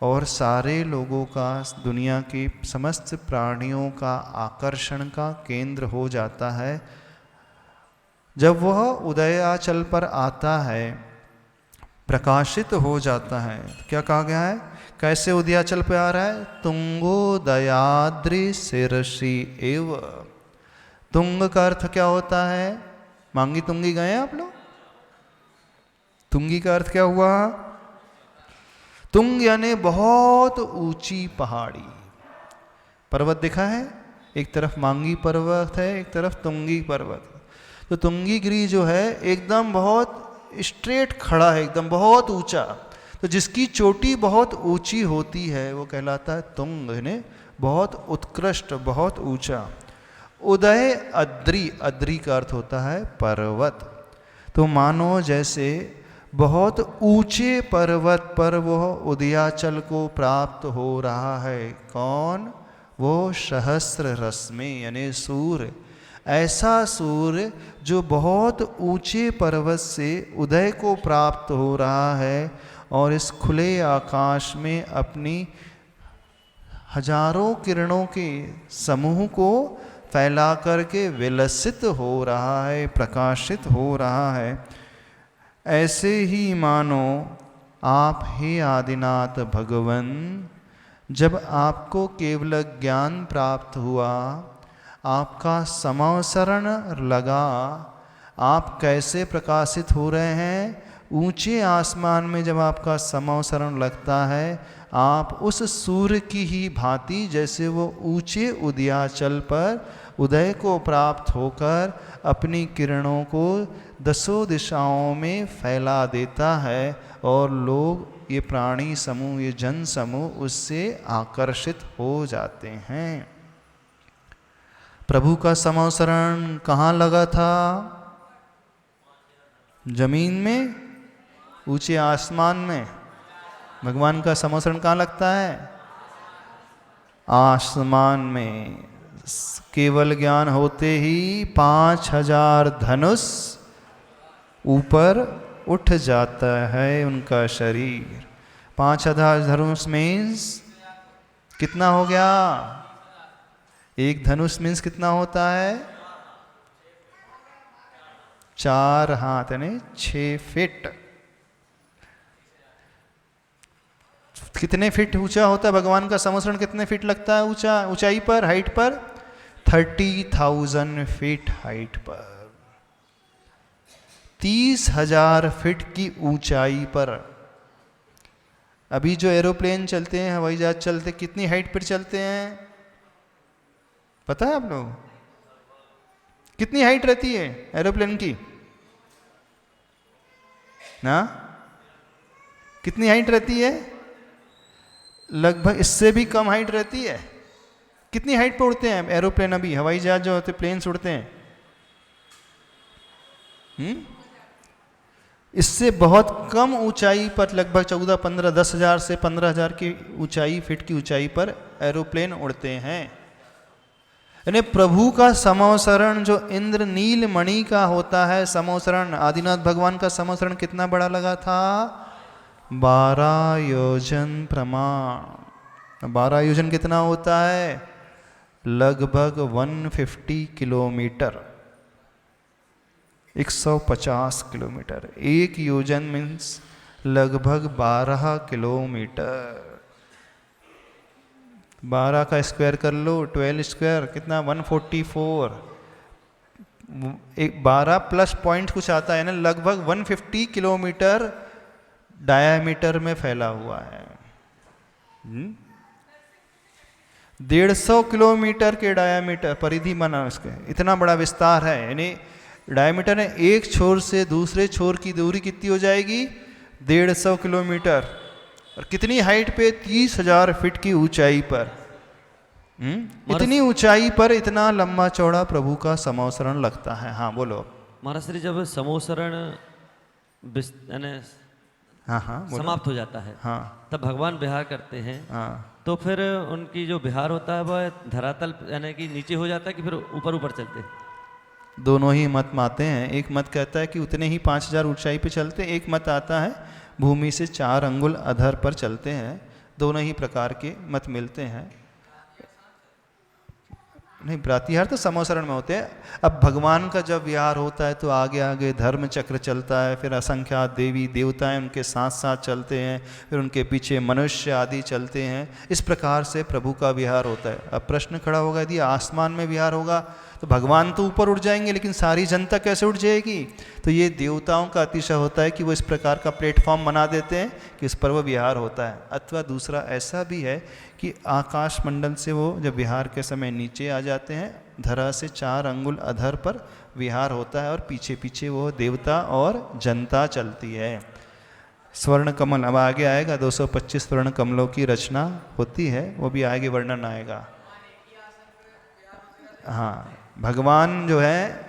और सारे लोगों का, दुनिया की समस्त प्राणियों का आकर्षण का केंद्र हो जाता है। जब वह उदयाचल पर आता है, प्रकाशित हो जाता है, तो क्या कहा गया है? कैसे उदयाचल पे आ रहा है? तुंगोदयाद्रि शिरसी एव। तुंग का अर्थ क्या होता है? मांगी तुंगी गए आप लोग? तुंगी का अर्थ क्या हुआ? तुंग यानी बहुत ऊंची पहाड़ी। पर्वत देखा है? एक तरफ मांगी पर्वत है, एक तरफ तुंगी पर्वत। तो तुंगी गिरी जो है एकदम बहुत स्ट्रेट खड़ा है, एकदम बहुत ऊंचा। तो जिसकी चोटी बहुत ऊंची होती है वो कहलाता है तुंग, यानी बहुत उत्कृष्ट, बहुत ऊंचा। उदय अद्रि, अद्रि का अर्थ होता है पर्वत। तो मानो जैसे बहुत ऊंचे पर्वत पर वह उदयाचल को प्राप्त हो रहा है। कौन? वो सहस्र रश्मि यानी सूर्य। ऐसा सूर्य जो बहुत ऊंचे पर्वत से उदय को प्राप्त हो रहा है और इस खुले आकाश में अपनी हजारों किरणों के समूह को फैला करके विलसित हो रहा है, प्रकाशित हो रहा है। ऐसे ही मानो आप हे आदिनाथ भगवन, जब आपको केवल ज्ञान प्राप्त हुआ, आपका समवसरण लगा, आप कैसे प्रकाशित हो रहे हैं? ऊंचे आसमान में जब आपका समवसरण लगता है, आप उस सूर्य की ही भांति, जैसे वो ऊंचे उदयाचल पर उदय को प्राप्त होकर अपनी किरणों को दसों दिशाओं में फैला देता है और लोग, ये प्राणी समूह, ये जन समूह उससे आकर्षित हो जाते हैं। प्रभु का समवसरण कहाँ लगा था? जमीन में, ऊंचे आसमान में। भगवान का समवसरण कहाँ लगता है? आसमान में। केवल ज्ञान होते ही 5000 धनुष ऊपर उठ जाता है उनका शरीर। 5000 धनुष मीन्स कितना हो गया? एक धनुष मीन्स कितना होता है? 4 हाथ यानी 6 फीट। कितने फीट ऊंचा होता है भगवान का समवसरण? कितने फीट लगता है ऊंचा, ऊंचाई पर, हाइट पर? 30,000 फीट हाइट पर, 30,000 फीट की ऊंचाई पर। अभी जो एरोप्लेन चलते हैं, हवाई जहाज चलते, कितनी हाइट पर चलते हैं पता है आप लोग? कितनी हाइट रहती है एरोप्लेन की ना? कितनी हाइट रहती है? लगभग इससे भी कम हाइट रहती है। कितनी हाइट पर उड़ते हैं एरोप्लेन? अभी हवाई जहाज जो होते, प्लेन्स उड़ते हैं, इससे बहुत कम ऊंचाई पर, लगभग 14, 15, 10,000 से 15,000 की ऊंचाई, फीट की ऊंचाई पर एरोप्लेन उड़ते हैं। यानी प्रभु का समवसरण जो इंद्र नील मणि का होता है समवसरण, आदिनाथ भगवान का समवसरण कितना बड़ा लगा था? 12 योजन प्रमाण। 12 योजन कितना होता है? लगभग 150 किलोमीटर। 150 किलोमीटर। एक योजन मीन्स लगभग 12 किलोमीटर। 12 का स्क्वायर कर लो, 12 स्क्वायर कितना, 144। एक 12 प्लस पॉइंट कुछ आता है ना, लगभग 150 किलोमीटर डायामीटर में फैला हुआ है। 150 किलोमीटर के डायामीटर परिधि बना उसके, इतना बड़ा विस्तार है। यानी डायमीटर है, एक छोर से दूसरे छोर की दूरी कितनी हो जाएगी, 150 किलोमीटर। और कितनी हाइट पे, 30,000 फीट की ऊंचाई पर। इतनी ऊंचाई पर इतना लंबा चौड़ा प्रभु का समोसरण लगता है। हाँ बोलो। महाराज श्री जब समोसरण हाँ समाप्त हो जाता है, हाँ, तब भगवान विहार करते हैं। हाँ, तो फिर उनकी जो विहार होता है वह धरातल यानी कि नीचे हो जाता है कि फिर ऊपर ऊपर चलते हैं? दोनों ही मत माते हैं। एक मत कहता है कि उतने ही 5,000 ऊंचाई पे चलते हैं, एक मत आता है भूमि से 4 अंगुल अधर पर चलते हैं। दोनों ही प्रकार के मत मिलते हैं। नहीं, प्रातिहार तो समोसरण में होते हैं। अब भगवान का जब विहार होता है तो आगे आगे धर्म चक्र चलता है, फिर असंख्यात देवी देवताएं उनके साथ साथ चलते हैं, फिर उनके पीछे मनुष्य आदि चलते हैं। इस प्रकार से प्रभु का विहार होता है। अब प्रश्न खड़ा होगा, यदि आसमान में विहार होगा तो भगवान तो ऊपर उठ जाएंगे, लेकिन सारी जनता कैसे उठ जाएगी? तो ये देवताओं का अतिशय होता है कि वो इस प्रकार का प्लेटफॉर्म बना देते हैं कि इस पर वो विहार होता है। अथवा दूसरा ऐसा भी है कि आकाश मंडल से वो जब विहार के समय नीचे आ जाते हैं, धरा से 4 अंगुल अधर पर विहार होता है और पीछे पीछे वो देवता और जनता चलती है। स्वर्ण कमल अब आगे आएगा, 225 स्वर्ण कमलों की रचना होती है, वो भी आगे वर्णन आएगा। हाँ, भगवान जो है,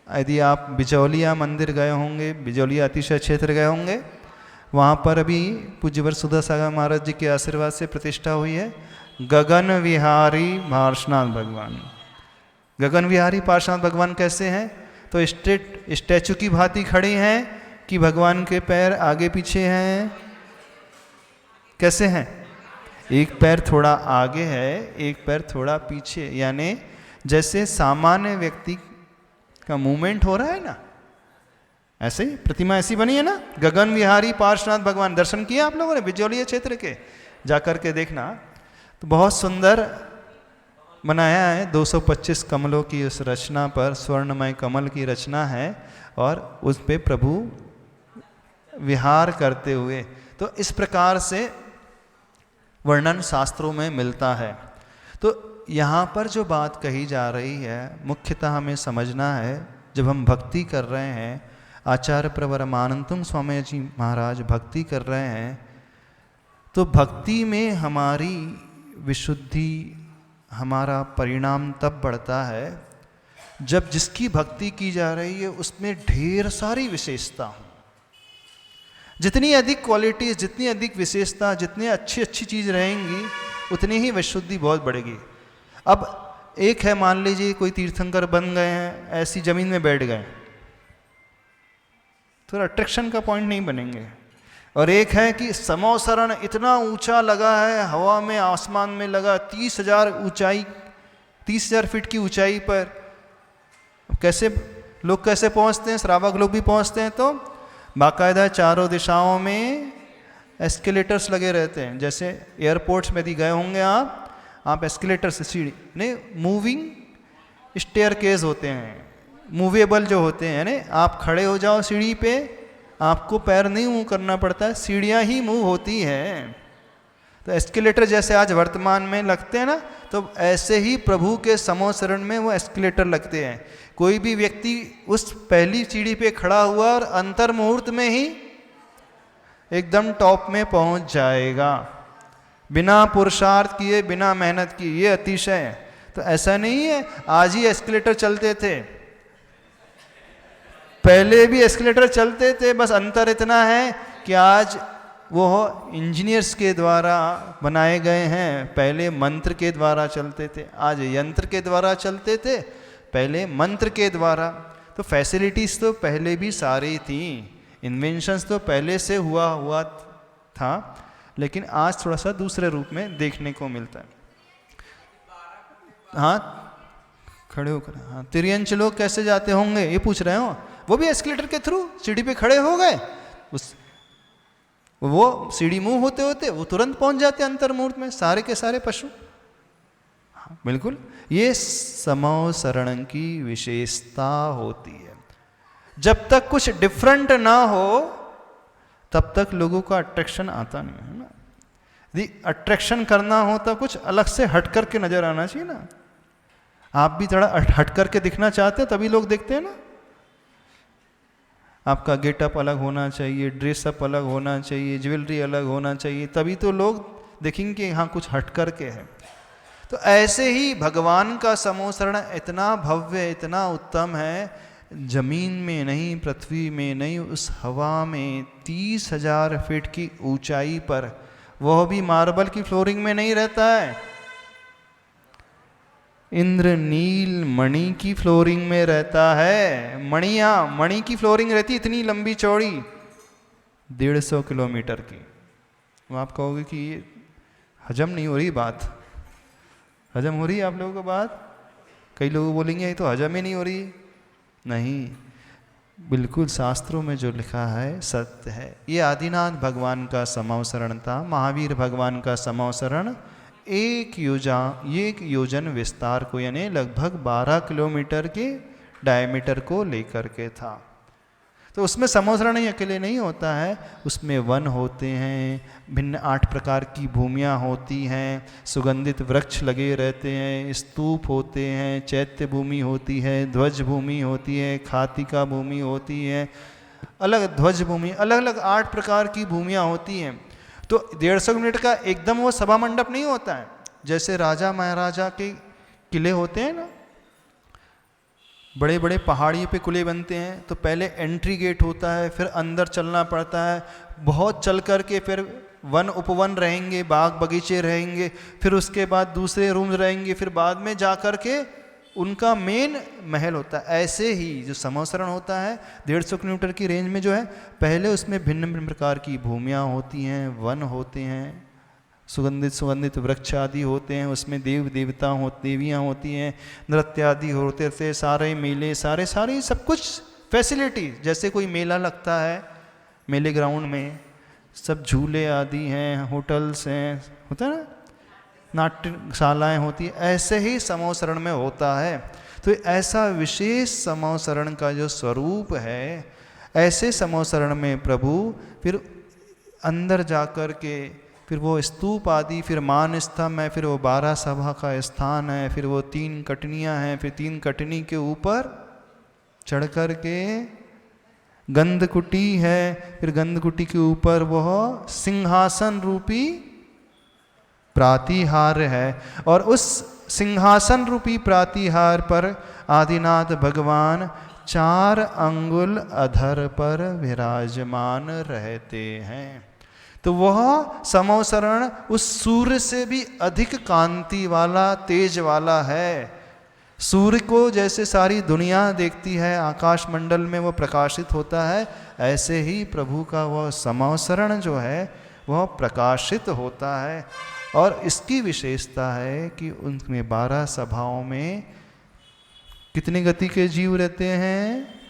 यदि आप बिचौलिया मंदिर गए होंगे, बिचौलिया अतिशय क्षेत्र गए होंगे, वहाँ पर अभी पूज्यवर सुधा सागर महाराज जी के आशीर्वाद से प्रतिष्ठा हुई है गगन विहारी पार्श्वनाथ भगवान। गगन विहारी पार्श्वनाथ भगवान कैसे हैं? तो स्टैचू की भांति खड़े हैं कि भगवान के पैर आगे पीछे हैं। कैसे हैं? एक पैर थोड़ा आगे है, एक पैर थोड़ा पीछे, यानी जैसे सामान्य व्यक्ति का मूवमेंट हो रहा है ना, ऐसे ही प्रतिमा ऐसी बनी है ना। गगन विहारी पार्श्वनाथ भगवान दर्शन किया आप लोगों ने बिजौलिया क्षेत्र के? जाकर के देखना, तो बहुत सुंदर बनाया है। 225 कमलों की उस रचना पर स्वर्णमय कमल की रचना है और उस पे प्रभु विहार करते हुए, तो इस प्रकार से वर्णन शास्त्रों में मिलता है। तो यहाँ पर जो बात कही जा रही है, मुख्यतः हमें समझना है, जब हम भक्ति कर रहे हैं, आचार्य प्रवरमानंदम स्वामी जी महाराज भक्ति कर रहे हैं, तो भक्ति में हमारी विशुद्धि, हमारा परिणाम तब बढ़ता है जब जिसकी भक्ति की जा रही है उसमें ढेर सारी विशेषता हो। जितनी अधिक क्वालिटी, जितनी अधिक विशेषता, जितनी अच्छी अच्छी चीज़ रहेंगी, उतनी ही विशुद्धि बहुत बढ़ेगी। अब एक है, मान लीजिए कोई तीर्थंकर बन गए हैं, ऐसी जमीन में बैठ गए, तो अट्रैक्शन का पॉइंट नहीं बनेंगे। और एक है कि समोसरण इतना ऊंचा लगा है, हवा में आसमान में लगा, 30,000 ऊंचाई, 30,000 फीट की ऊंचाई पर। कैसे लोग कैसे पहुंचते हैं? श्रावक लोग भी पहुंचते हैं, तो बाकायदा चारों दिशाओं में एस्केलेटर्स लगे रहते हैं। जैसे एयरपोर्ट्स में यदि गए होंगे आप एस्केलेटर से सीढ़ी नहीं, मूविंग स्टेयरकेस होते हैं, मूवेबल जो होते हैं, यानी आप खड़े हो जाओ सीढ़ी पे, आपको पैर नहीं मूव करना पड़ता है, सीढ़ियाँ ही मूव होती हैं। तो एस्केलेटर जैसे आज वर्तमान में लगते हैं ना, तो ऐसे ही प्रभु के समोसरण में वो एस्केलेटर लगते हैं। कोई भी व्यक्ति उस पहली सीढ़ी पे खड़ा हुआ और अंतर मुहूर्त में ही एकदम टॉप में पहुंच जाएगा, बिना पुरुषार्थ किए, बिना मेहनत की। ये अतिशय है। तो ऐसा नहीं है आज ही एस्केलेटर चलते थे, पहले भी एस्केलेटर चलते थे, बस अंतर इतना है कि आज वो इंजीनियर्स के द्वारा बनाए गए हैं। पहले मंत्र के द्वारा चलते थे, आज यंत्र के द्वारा चलते थे, पहले मंत्र के द्वारा। तो फैसिलिटीज़ तो पहले भी सारी थी, इन्वेंशंस तो पहले से हुआ था, लेकिन आज थोड़ा सा दूसरे रूप में देखने को मिलता है। हाँ, खड़े होकर। हाँ, तिरयंच लोग कैसे जाते होंगे ये पूछ रहे हो? वो भी एस्केलेटर के थ्रू सीढ़ी पे खड़े हो गए, उस वो सीढ़ी मूव होते होते वो तुरंत पहुंच जाते अंतर मुहूर्त में, सारे के सारे पशु। हाँ, बिल्कुल ये समवसरण की विशेषता होती है। जब तक कुछ डिफरेंट ना हो तब तक लोगों का अट्रैक्शन आता नहीं है ना। यदि अट्रैक्शन करना हो तो कुछ अलग से हट करके नजर आना चाहिए ना। आप भी थोड़ा हट करके दिखना चाहते हैं तभी लोग देखते हैं ना। आपका गेटअप अलग होना चाहिए, ड्रेसअप अलग होना चाहिए, ज्वेलरी अलग होना चाहिए, तभी तो लोग देखेंगे हाँ कुछ हट करके है। तो ऐसे ही भगवान का समवसरण इतना भव्य, इतना उत्तम है, जमीन में नहीं, पृथ्वी में नहीं, उस हवा में 30,000 फीट की ऊंचाई पर, वह भी मार्बल की फ्लोरिंग में नहीं रहता है, इंद्रनील मणि की फ्लोरिंग में रहता है। मणि की फ्लोरिंग रहती इतनी लंबी चौड़ी 150 किलोमीटर की। वो आप कहोगे कि ये हजम नहीं हो रही बात, हजम हो रही है आप लोगों को बात? कई लोग बोलेंगे ये तो हजम ही नहीं हो रही। नहीं, बिल्कुल शास्त्रों में जो लिखा है सत्य है। ये आदिनाथ भगवान का समवसरण था, महावीर भगवान का समवसरण एक योजन विस्तार को, यानी लगभग 12 किलोमीटर के डायमीटर को लेकर के था। तो उसमें समवसरण ही अकेले नहीं होता है, उसमें वन होते हैं, भिन्न 8 प्रकार की भूमियाँ होती हैं, सुगंधित वृक्ष लगे रहते हैं, स्तूप होते हैं, चैत्य भूमि होती है, ध्वज भूमि होती है, खातिका भूमि होती है, अलग ध्वज भूमि, अलग अलग 8 प्रकार की भूमियाँ होती हैं। तो 150 मिनट का एकदम वो सभा मंडप नहीं होता है। जैसे राजा महाराजा के किले होते हैं ना, बड़े बड़े पहाड़ी पे किले बनते हैं, तो पहले एंट्री गेट होता है, फिर अंदर चलना पड़ता है, बहुत चल कर के फिर वन उपवन रहेंगे, बाग बगीचे रहेंगे, फिर उसके बाद दूसरे रूम्स रहेंगे, फिर बाद में जा कर के उनका मेन महल होता है। ऐसे ही जो समवसरण होता है 150 किलोमीटर की रेंज में जो है, पहले उसमें भिन्न भिन्न प्रकार की भूमियाँ होती हैं, वन होते हैं, सुगंधित वृक्ष आदि होते हैं, उसमें देव देवता देवियाँ होती हैं, नृत्य आदि होते थे, सारे मेले सारे सब कुछ फैसिलिटी। जैसे कोई मेला लगता है, मेले ग्राउंड में सब झूले आदि हैं, होटल्स हैं, होता है ना, नाट्यशालाएँ होती है, ऐसे ही समवसरण में होता है। तो ऐसा विशेष समवसरण का जो स्वरूप है, ऐसे समवसरण में प्रभु फिर अंदर जा कर के फिर वो स्तूप आदि, फिर मान स्तंभ है, फिर वो 12 सभा का स्थान है, फिर वो 3 कटनियाँ हैं, फिर 3 कटनी के ऊपर चढ़ कर के गंधकुटी है, फिर गंधकुटी के ऊपर वह सिंहासन रूपी प्रातिहार है, और उस सिंहासन रूपी प्रातिहार पर आदिनाथ भगवान 4 अंगुल अधर पर विराजमान रहते हैं। तो वह समवसरण उस सूर्य से भी अधिक कांति वाला, तेज वाला है। सूर्य को जैसे सारी दुनिया देखती है, आकाश मंडल में वह प्रकाशित होता है, ऐसे ही प्रभु का वह समवसरण जो है वह प्रकाशित होता है। और इसकी विशेषता है कि उनमें 12 सभाओं में कितनी गति के जीव रहते हैं?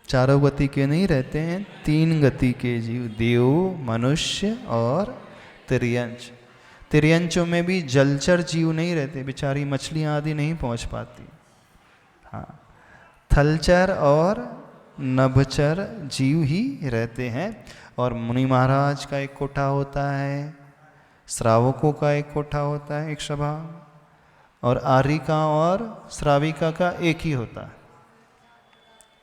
4 गति के नहीं रहते हैं, 3 गति के जीव, देव, मनुष्य और तिर्यंच। तिर्यंचों में भी जलचर जीव नहीं रहते, बेचारी मछलियाँ आदि नहीं पहुँच पाती। हाँ, थलचर और नभचर जीव ही रहते हैं। और मुनि महाराज का एक कोठा होता है, श्रावकों का एक कोठा होता है, एक सभा, और आर्यिका और श्राविका का एक ही होता है।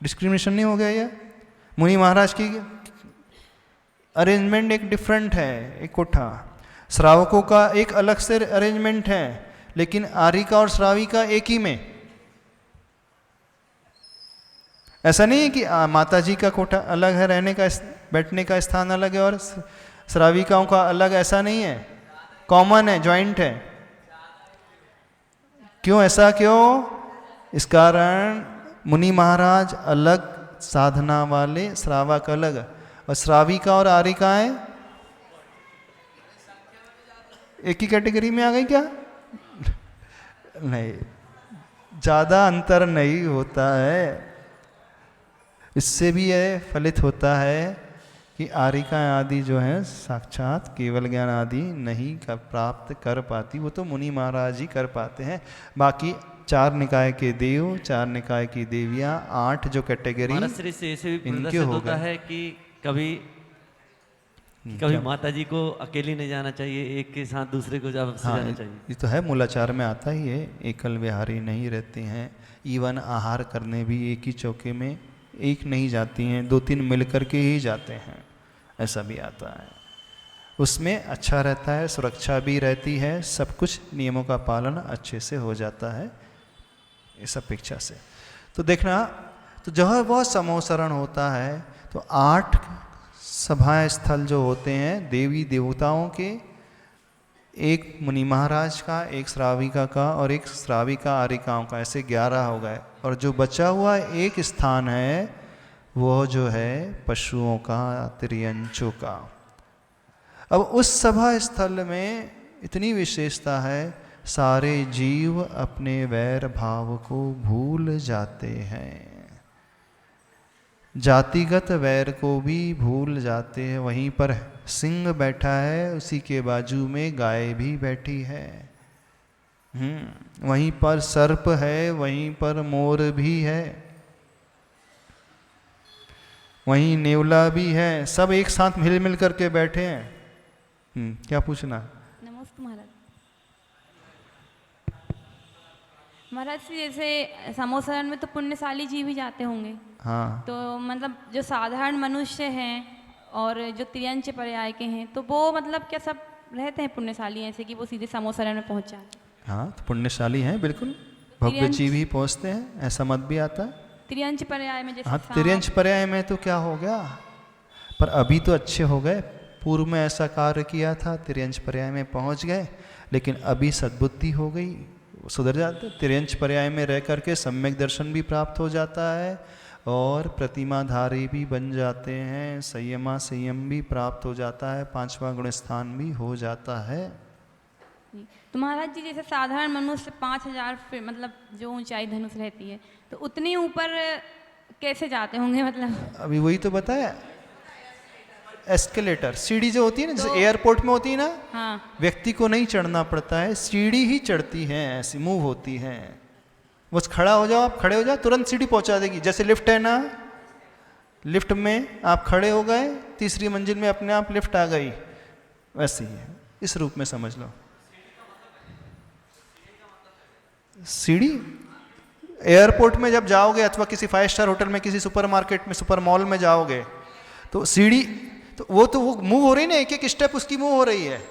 डिस्क्रिमिनेशन नहीं हो गया ये? मुनि महाराज की अरेंजमेंट एक डिफरेंट है, एक कोठा, श्रावकों का एक अलग से अरेंजमेंट है, लेकिन आर्यिका और श्राविका एक ही में। ऐसा नहीं है कि माता जी का कोठा अलग है, रहने का बैठने का स्थान अलग है, और श्राविकाओं का अलग, ऐसा नहीं है, कॉमन है, जॉइंट है। क्यों ऐसा? क्यों? इस कारण मुनि महाराज अलग साधना वाले, श्रावक अलग, और श्राविका और आर्यिकाएं एक ही कैटेगरी में आ गई क्या? नहीं, ज़्यादा अंतर नहीं होता है। इससे भी यह फलित होता है कि आरिका आदि जो है साक्षात केवल ज्ञान आदि नहीं प्राप्त कर पाती, वो तो मुनि महाराज ही कर पाते हैं। बाकी 4 निकाय के देव, 4 निकाय की देवियाँ, 8 जो कैटेगरी महाराज से ऐसे भी इनके प्रदर्शित हो होता गए। है कि कभी माता जी को अकेली नहीं जाना चाहिए, एक के साथ दूसरे को जाना चाहिए। ये तो है, मूलाचार में आता ही है, एकल विहारी नहीं रहते हैं। इवन आहार करने भी एक ही चौके में एक नहीं जाती हैं, 2-3 मिलकर के ही जाते हैं, ऐसा भी आता है। उसमें अच्छा रहता है, सुरक्षा भी रहती है, सब कुछ नियमों का पालन अच्छे से हो जाता है इस अपेक्षा से। तो देखना, तो जो है वह समोसरण होता है, तो 8 सभा स्थल जो होते हैं देवी देवताओं के, एक मुनि महाराज का, एक श्राविका का और एक श्राविका आरिकाओं का, ऐसे 11 हो गए। और जो बचा हुआ एक स्थान है वो जो है पशुओं का, तिर्यंचों का। अब उस सभा स्थल में इतनी विशेषता है, सारे जीव अपने वैर भाव को भूल जाते हैं, जातिगत वैर को भी भूल जाते हैं। वहीं पर सिंह बैठा है, उसी के बाजू में गाय भी बैठी है, वहीं पर सर्प है, वहीं पर मोर भी है, वहीं नेवला भी है, सब एक साथ मिल मिल करके बैठे हैं। क्या पूछना? नमस्ते महाराज। महाराज जी जैसे समोसरण में तो पुण्यशाली जीव ही जाते होंगे, हाँ, तो मतलब जो साधारण मनुष्य हैं और जो तिर्यंच पर्याय के हैं, तो वो मतलब क्या सब रहते हैं पुण्यशाली ऐसे कि वो सीधे समोसरण में पहुंच जाते हैं? हाँ, तो पुण्यशाली हैं बिल्कुल, भव्य जीव ही पहुँचते हैं, ऐसा मत भी आता है। तिर्यंच पर्याय में जैसे हाँ, तिर्यंच पर्याय में तो क्या हो गया, पर अभी तो अच्छे हो गए, पूर्व में ऐसा कार्य किया था, तिर्यंच पर्याय में पहुंच गए, लेकिन अभी सद्बुद्धि हो गई, सुधर जाते। तिर्यंच पर्याय में रह करके सम्यक दर्शन भी प्राप्त हो जाता है और प्रतिमाधारी भी बन जाते हैं, संयम भी प्राप्त हो जाता है, 5वां गुण स्थान भी हो जाता है। तो महाराज जी जैसे साधारण मनुष्य 5000 फीट मतलब जो ऊंचाई धनुष रहती है, तो उतनी ऊपर कैसे जाते होंगे? मतलब अभी वही तो बताया, एस्केलेटर, सीढ़ी जो होती है ना, जैसे एयरपोर्ट में होती है ना, हाँ, व्यक्ति को नहीं चढ़ना पड़ता है, सीढ़ी ही चढ़ती है, ऐसी मूव होती है। बस खड़ा हो जाओ, आप खड़े हो जाओ, तुरंत सीढ़ी पहुंचा देगी। जैसे लिफ्ट है ना, लिफ्ट में आप खड़े हो गए, 3री मंजिल में अपने आप लिफ्ट आ गई, वैसे ही है, इस रूप में समझ लो। सीढ़ी एयरपोर्ट में जब जाओगे अथवा किसी 5 स्टार होटल में, किसी सुपरमार्केट में, सुपर मॉल में जाओगे, तो सीढ़ी तो वो मूव हो रही ना, एक एक स्टेप उसकी मूव हो रही है,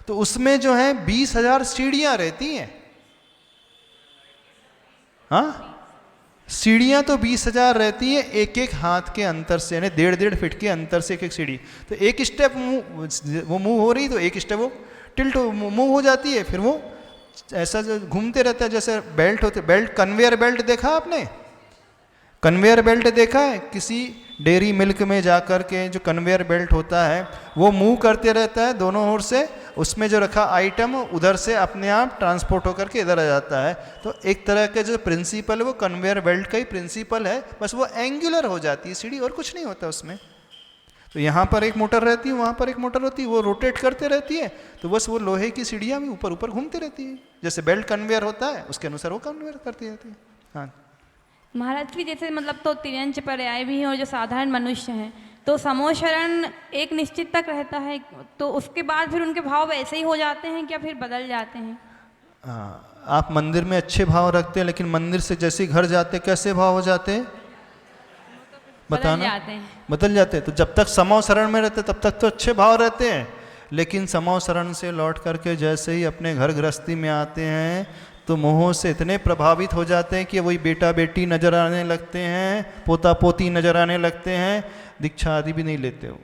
तो उसमें जो है 20,000 सीढ़ियां रहती हैं। हाँ, सीढ़ियां तो 20,000 रहती है, एक एक हाथ के अंतर से, यानी 1.5 फीट के अंतर से एक एक सीढ़ी। तो एक स्टेप वो मूव हो रही, तो एक स्टेप वो टिल्ट मूव हो जाती है, फिर वो ऐसा जो घूमते रहता है, जैसे बेल्ट होते, बेल्ट, कन्वेयर बेल्ट देखा आपने? कन्वेयर बेल्ट देखा है? किसी डेयरी मिल्क में जाकर के जो कन्वेयर बेल्ट होता है वो मूव करते रहता है दोनों ओर से, उसमें जो रखा आइटम उधर से अपने आप ट्रांसपोर्ट होकर के इधर आ जाता है। तो एक तरह के जो प्रिंसिपल है वो कन्वेयर बेल्ट का ही प्रिंसिपल है, बस वो एंगुलर हो जाती है सीढ़ी, और कुछ नहीं होता उसमें। तो यहाँ पर एक मोटर रहती है, वहाँ पर एक मोटर होती है, वो रोटेट करते रहती है, तो बस वो लोहे की सीढ़ियाँ भी ऊपर ऊपर घूमती रहती है, जैसे बेल्ट कन्वेयर होता है उसके अनुसार वो कन्वेयर करती रहती है। हाँ महाराज जी जैसे मतलब तो तिर्यंच पर्याय भी हैं और जो साधारण मनुष्य हैं, तो समोशरण एक निश्चित तक रहता है, तो उसके बाद फिर उनके भाव वैसे ही हो जाते हैं क्या, फिर बदल जाते हैं? आप मंदिर में अच्छे भाव रखते हैं, लेकिन मंदिर से जैसे घर जाते कैसे भाव हो जाते हैं? बताना। बदल जाते हैं। तो जब तक समो शरण में रहते तब तक तो अच्छे भाव रहते हैं, लेकिन समो शरण से लौट करके जैसे ही अपने घर गृहस्थी में आते हैं तो मोह से इतने प्रभावित हो जाते हैं कि वही बेटा बेटी नजर आने लगते हैं, पोता पोती नजर आने लगते हैं, दीक्षा आदि भी नहीं लेते हो।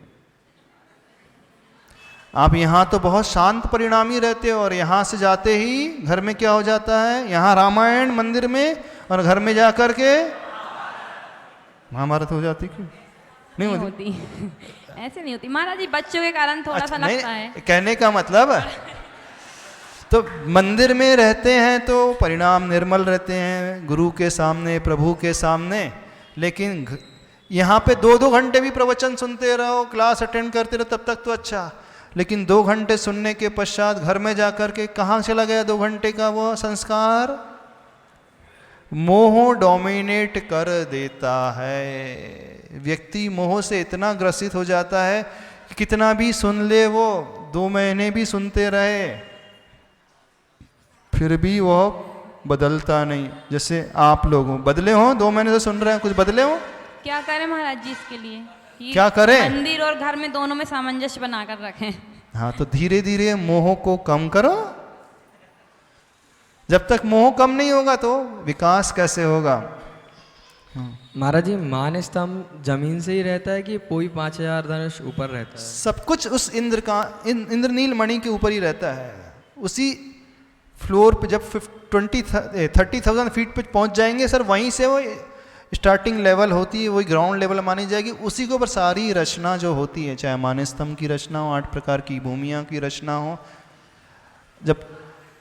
आप यहाँ तो बहुत शांत परिणामी रहते हो और यहाँ से जाते ही घर में क्या हो जाता है, यहाँ रामायण मंदिर में, और घर में जा कर के महाभारत हो जाती। क्यों नहीं होती? ऐसे नहीं होती महाराज जी, बच्चों के कारण थोड़ा सा लगता है। कहने का मतलब तो मंदिर में रहते हैं तो परिणाम निर्मल रहते हैं गुरु के सामने, प्रभु के सामने, लेकिन यहाँ पे 2-2 घंटे भी प्रवचन सुनते रहो, क्लास अटेंड करते रहो, तब तक तो अच्छा, लेकिन 2 घंटे सुनने के पश्चात घर में जाकर के कहाँ चला गया 2 घंटे का वो संस्कार? मोह डोमिनेट कर देता है। व्यक्ति मोह से इतना ग्रसित हो जाता है कि कितना भी सुन ले वो, 2 महीने भी सुनते रहे, फिर भी वह बदलता नहीं। जैसे आप लोग बदले हो, 2 महीने से सुन रहे हैं, कुछ बदले हो? क्या करें महाराज जी इसके लिए? ये क्या करें? मंदिर और घर में दोनों में सामंजस्य बनाकर रखें। हाँ, तो धीरे धीरे मोह को कम करो। जब तक मोह कम नहीं होगा तो विकास कैसे होगा? महाराज जी, मान स्तंभ जमीन से ही रहता है कि कोई 5000 धनुष ऊपर रहता है? सब कुछ उस इंद्रनील मणि के ऊपर ही रहता है। उसी फ्लोर पे जब 30,000 फीट पे पहुंच जाएंगे सर, वहीं से वो स्टार्टिंग लेवल होती है, वही ग्राउंड लेवल मानी जाएगी। उसी के ऊपर सारी रचना जो होती है, चाहे मानस्तंभ की रचना हो, 8 प्रकार की भूमियाँ की रचना हो। जब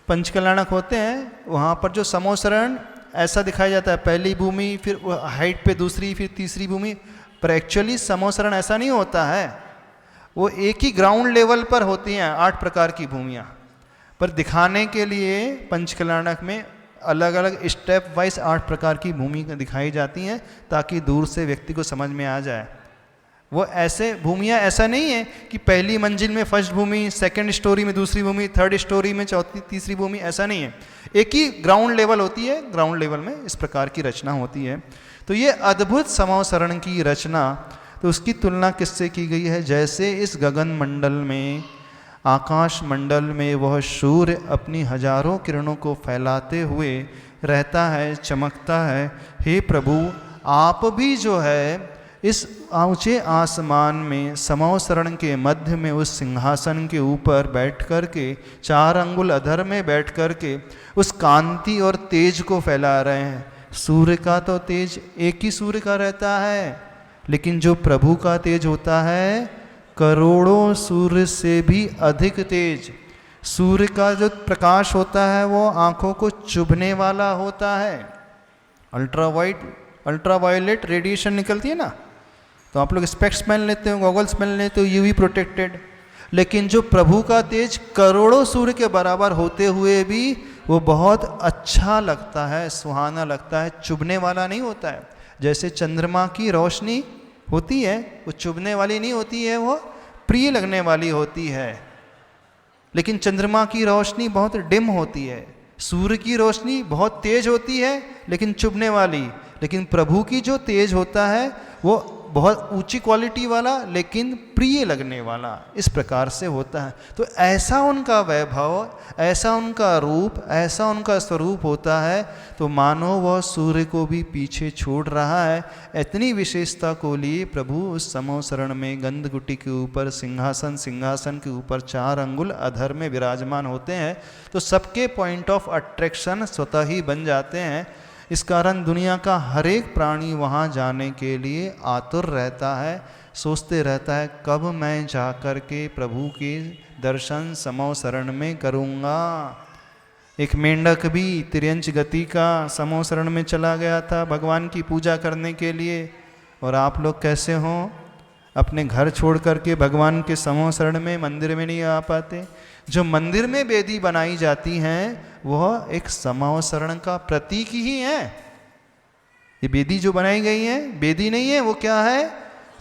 पंचकल्याणक होते हैं वहाँ पर जो समोसरण ऐसा दिखाया जाता है, पहली भूमि, फिर हाइट पे दूसरी, फिर तीसरी भूमि, पर एक्चुअली समोसरण ऐसा नहीं होता है। वो एक ही ग्राउंड लेवल पर होती हैं 8 प्रकार की भूमियाँ, पर दिखाने के लिए पंचकल्याणक में अलग अलग स्टेप वाइज 8 प्रकार की भूमि दिखाई जाती हैं, ताकि दूर से व्यक्ति को समझ में आ जाए। वो ऐसे भूमियाँ ऐसा नहीं है कि पहली मंजिल में फर्स्ट भूमि, सेकंड स्टोरी में दूसरी भूमि, थर्ड स्टोरी में चौथी तीसरी भूमि, ऐसा नहीं है। एक ही ग्राउंड लेवल होती है, ग्राउंड लेवल में इस प्रकार की रचना होती है। तो ये अद्भुत समोसरण की रचना, तो उसकी तुलना किससे की गई है? जैसे इस गगन मंडल में, आकाश मंडल में वह सूर्य अपनी हजारों किरणों को फैलाते हुए रहता है, चमकता है। हे प्रभु, आप भी जो है इस ऊंचे आसमान में समोसरण के मध्य में उस सिंहासन के ऊपर बैठ कर के, 4 अंगुल अधर में बैठ कर के उस कांति और तेज को फैला रहे हैं। सूर्य का तो तेज एक ही सूर्य का रहता है, लेकिन जो प्रभु का तेज होता है करोड़ों सूर्य से भी अधिक तेज। सूर्य का जो प्रकाश होता है वो आंखों को चुभने वाला होता है। अल्ट्रावायलेट रेडिएशन निकलती है ना, तो आप लोग स्पेक्स पहन लेते हो, गॉगल्स पहन लेते हो, यूवी प्रोटेक्टेड। लेकिन जो प्रभु का तेज करोड़ों सूर्य के बराबर होते हुए भी वो बहुत अच्छा लगता है, सुहाना लगता है, चुभने वाला नहीं होता है। जैसे चंद्रमा की रोशनी होती है, वो चुभने वाली नहीं होती है, वो प्रिय लगने वाली होती है। लेकिन चंद्रमा की रोशनी बहुत डिम होती है, सूर्य की रोशनी बहुत तेज होती है लेकिन चुभने वाली। लेकिन प्रभु की जो तेज होता है वो बहुत ऊंची क्वालिटी वाला लेकिन प्रिय लगने वाला, इस प्रकार से होता है। तो ऐसा उनका वैभव, ऐसा उनका रूप, ऐसा उनका स्वरूप होता है, तो मानो वह सूर्य को भी पीछे छोड़ रहा है। इतनी विशेषता को लिए प्रभु उस समोसरण में गंधकुटी के ऊपर सिंहासन के ऊपर 4 अंगुल अधर में विराजमान होते हैं। तो सबके पॉइंट ऑफ अट्रैक्शन स्वतः ही बन जाते हैं। इस कारण दुनिया का हर एक प्राणी वहाँ जाने के लिए आतुर रहता है, सोचते रहता है कब मैं जा कर के प्रभु के दर्शन समोसरण में करूँगा। एक मेंढक भी तिर्यंच गति का समोसरण में चला गया था भगवान की पूजा करने के लिए। और आप लोग कैसे हों, अपने घर छोड़ करके भगवान के समोसरण में, मंदिर में नहीं आ पाते। जो मंदिर में वेदी बनाई जाती हैं वह एक समोसरण का प्रतीक ही है। ये वेदी जो बनाई गई है वेदी नहीं है, वो क्या है?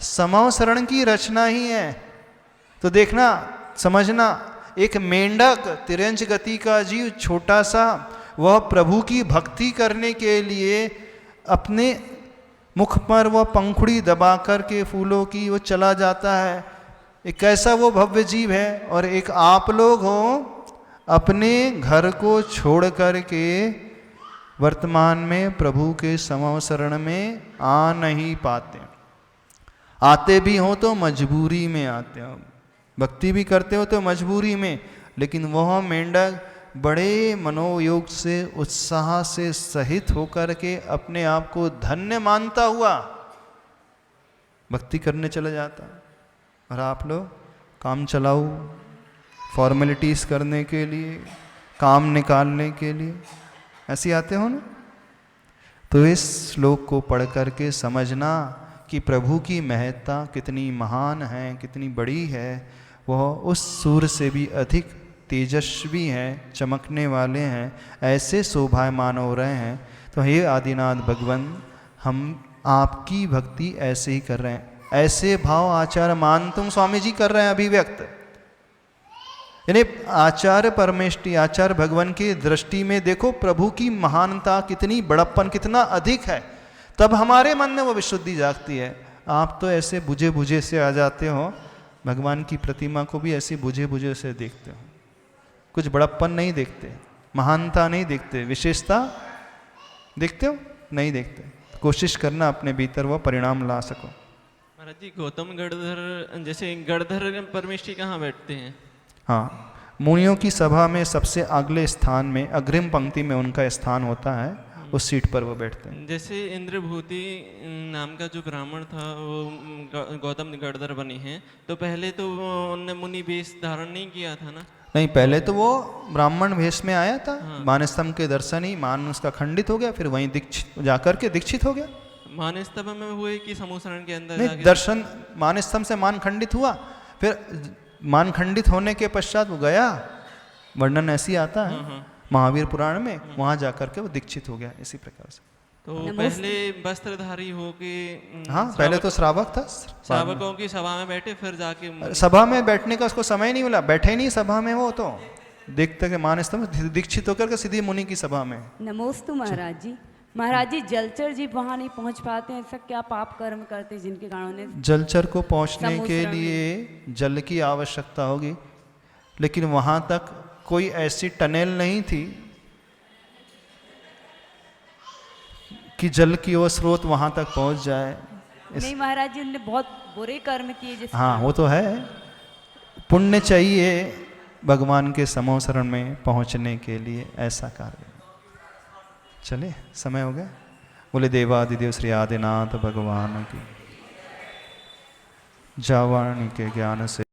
समोसरण की रचना ही है। तो देखना, समझना, एक मेंढक तिर्यंच गति का जीव छोटा सा, वह प्रभु की भक्ति करने के लिए अपने मुख पर वह पंखुड़ी दबा कर के फूलों की वो चला जाता है। एक कैसा वो भव्य जीव है। और एक आप लोग हो अपने घर को छोड़ कर के वर्तमान में प्रभु के समोसरण में आ नहीं पाते। आते भी हो तो मजबूरी में आते हो, भक्ति भी करते हो तो मजबूरी में। लेकिन वह मेंढक बड़े मनोयोग से, उत्साह से सहित होकर के अपने आप को धन्य मानता हुआ भक्ति करने चला जाता। और आप लोग काम चलाओ, फॉर्मेलिटीज़ करने के लिए, काम निकालने के लिए ऐसे आते हो ना। तो इस श्लोक को पढ़ करके समझना कि प्रभु की महत्ता कितनी महान है, कितनी बड़ी है। वह उस सूर्य से भी अधिक तेजस्वी हैं, चमकने वाले हैं, ऐसे शोभायमान हो रहे हैं। तो हे आदिनाथ भगवान, हम आपकी भक्ति ऐसे ही कर रहे हैं। ऐसे भाव आचार्य मान तुम स्वामी जी कर रहे हैं अभिव्यक्त। यानी आचार्य परमेष्टि, आचार्य भगवान की दृष्टि में देखो प्रभु की महानता कितनी, बड़प्पन कितना अधिक है, तब हमारे मन में वो विशुद्धि जागती है। आप तो ऐसे बुझे बुझे से आ जाते हो, भगवान की प्रतिमा को भी ऐसे बुझे बुझे से देखते हो, कुछ बड़प्पन नहीं देखते, महानता नहीं देखते, विशेषता देखते हो नहीं देखते। कोशिश करना अपने भीतर वो परिणाम ला सको। महाराज जी, गौतम गणधर, जैसे गणधर परमेष्टि कहाँ बैठते हैं? हाँ, मुनियों की सभा में सबसे अगले स्थान में, अग्रिम पंक्ति में उनका स्थान होता है, उस सीट पर वो बैठते हैं। जैसे इंद्रभूति नाम का जो ब्राह्मण था वो गौतम गणधर बने हैं, तो पहले तो उनने मुनि वेश धारण नहीं किया था ना? नहीं, पहले तो वो ब्राह्मण वेश में आया था। हाँ। मानस्तंभ के दर्शन ही मान उसका खंडित हो गया, फिर वहीं दीक्षित जाकर के दीक्षित हो गया। मानस्तंभ में हुए कि समूहशरण के अंदर? नहीं, दर्शन मानस्तंभ से मान खंडित हुआ, फिर मान खंडित होने के पश्चात वो गया, वर्णन ऐसी आता है महावीर पुराण में, वहां जाकर के वो दीक्षित हो गया इसी प्रकार से। तो पहले वस्त्रधारी हो के, हाँ, पहले तो श्रावक था, श्रावकों की सभा में बैठे, फिर जाके सभा में बैठने का उसको समय नहीं मिला, बैठे नहीं सभा में, वो तो देखते के मानस्तंभ दीक्षित होकर के सीधी मुनि की सभा में। नमोस्तु महाराज जी। महाराज जी, जलचर जी वहाँ नहीं पहुँच पाते हैं, ऐसा क्या पाप कर्म करते हैं जिनके कारण उन्हें? जलचर को पहुँचने के लिए जल की आवश्यकता होगी, लेकिन वहाँ तक कोई ऐसी टनल नहीं थी कि जल की वो स्रोत वहाँ तक पहुँच जाए। नहीं महाराज जी, उन्होंने बहुत बुरे कर्म किए जिस। हाँ, वो तो है, पुण्य चाहिए भगवान के समूह शरण में पहुँचने के लिए, ऐसा कार्य। चले, समय हो गया। बोले देवादिदेव श्री आदिनाथ भगवान की। जावाणी के ज्ञान से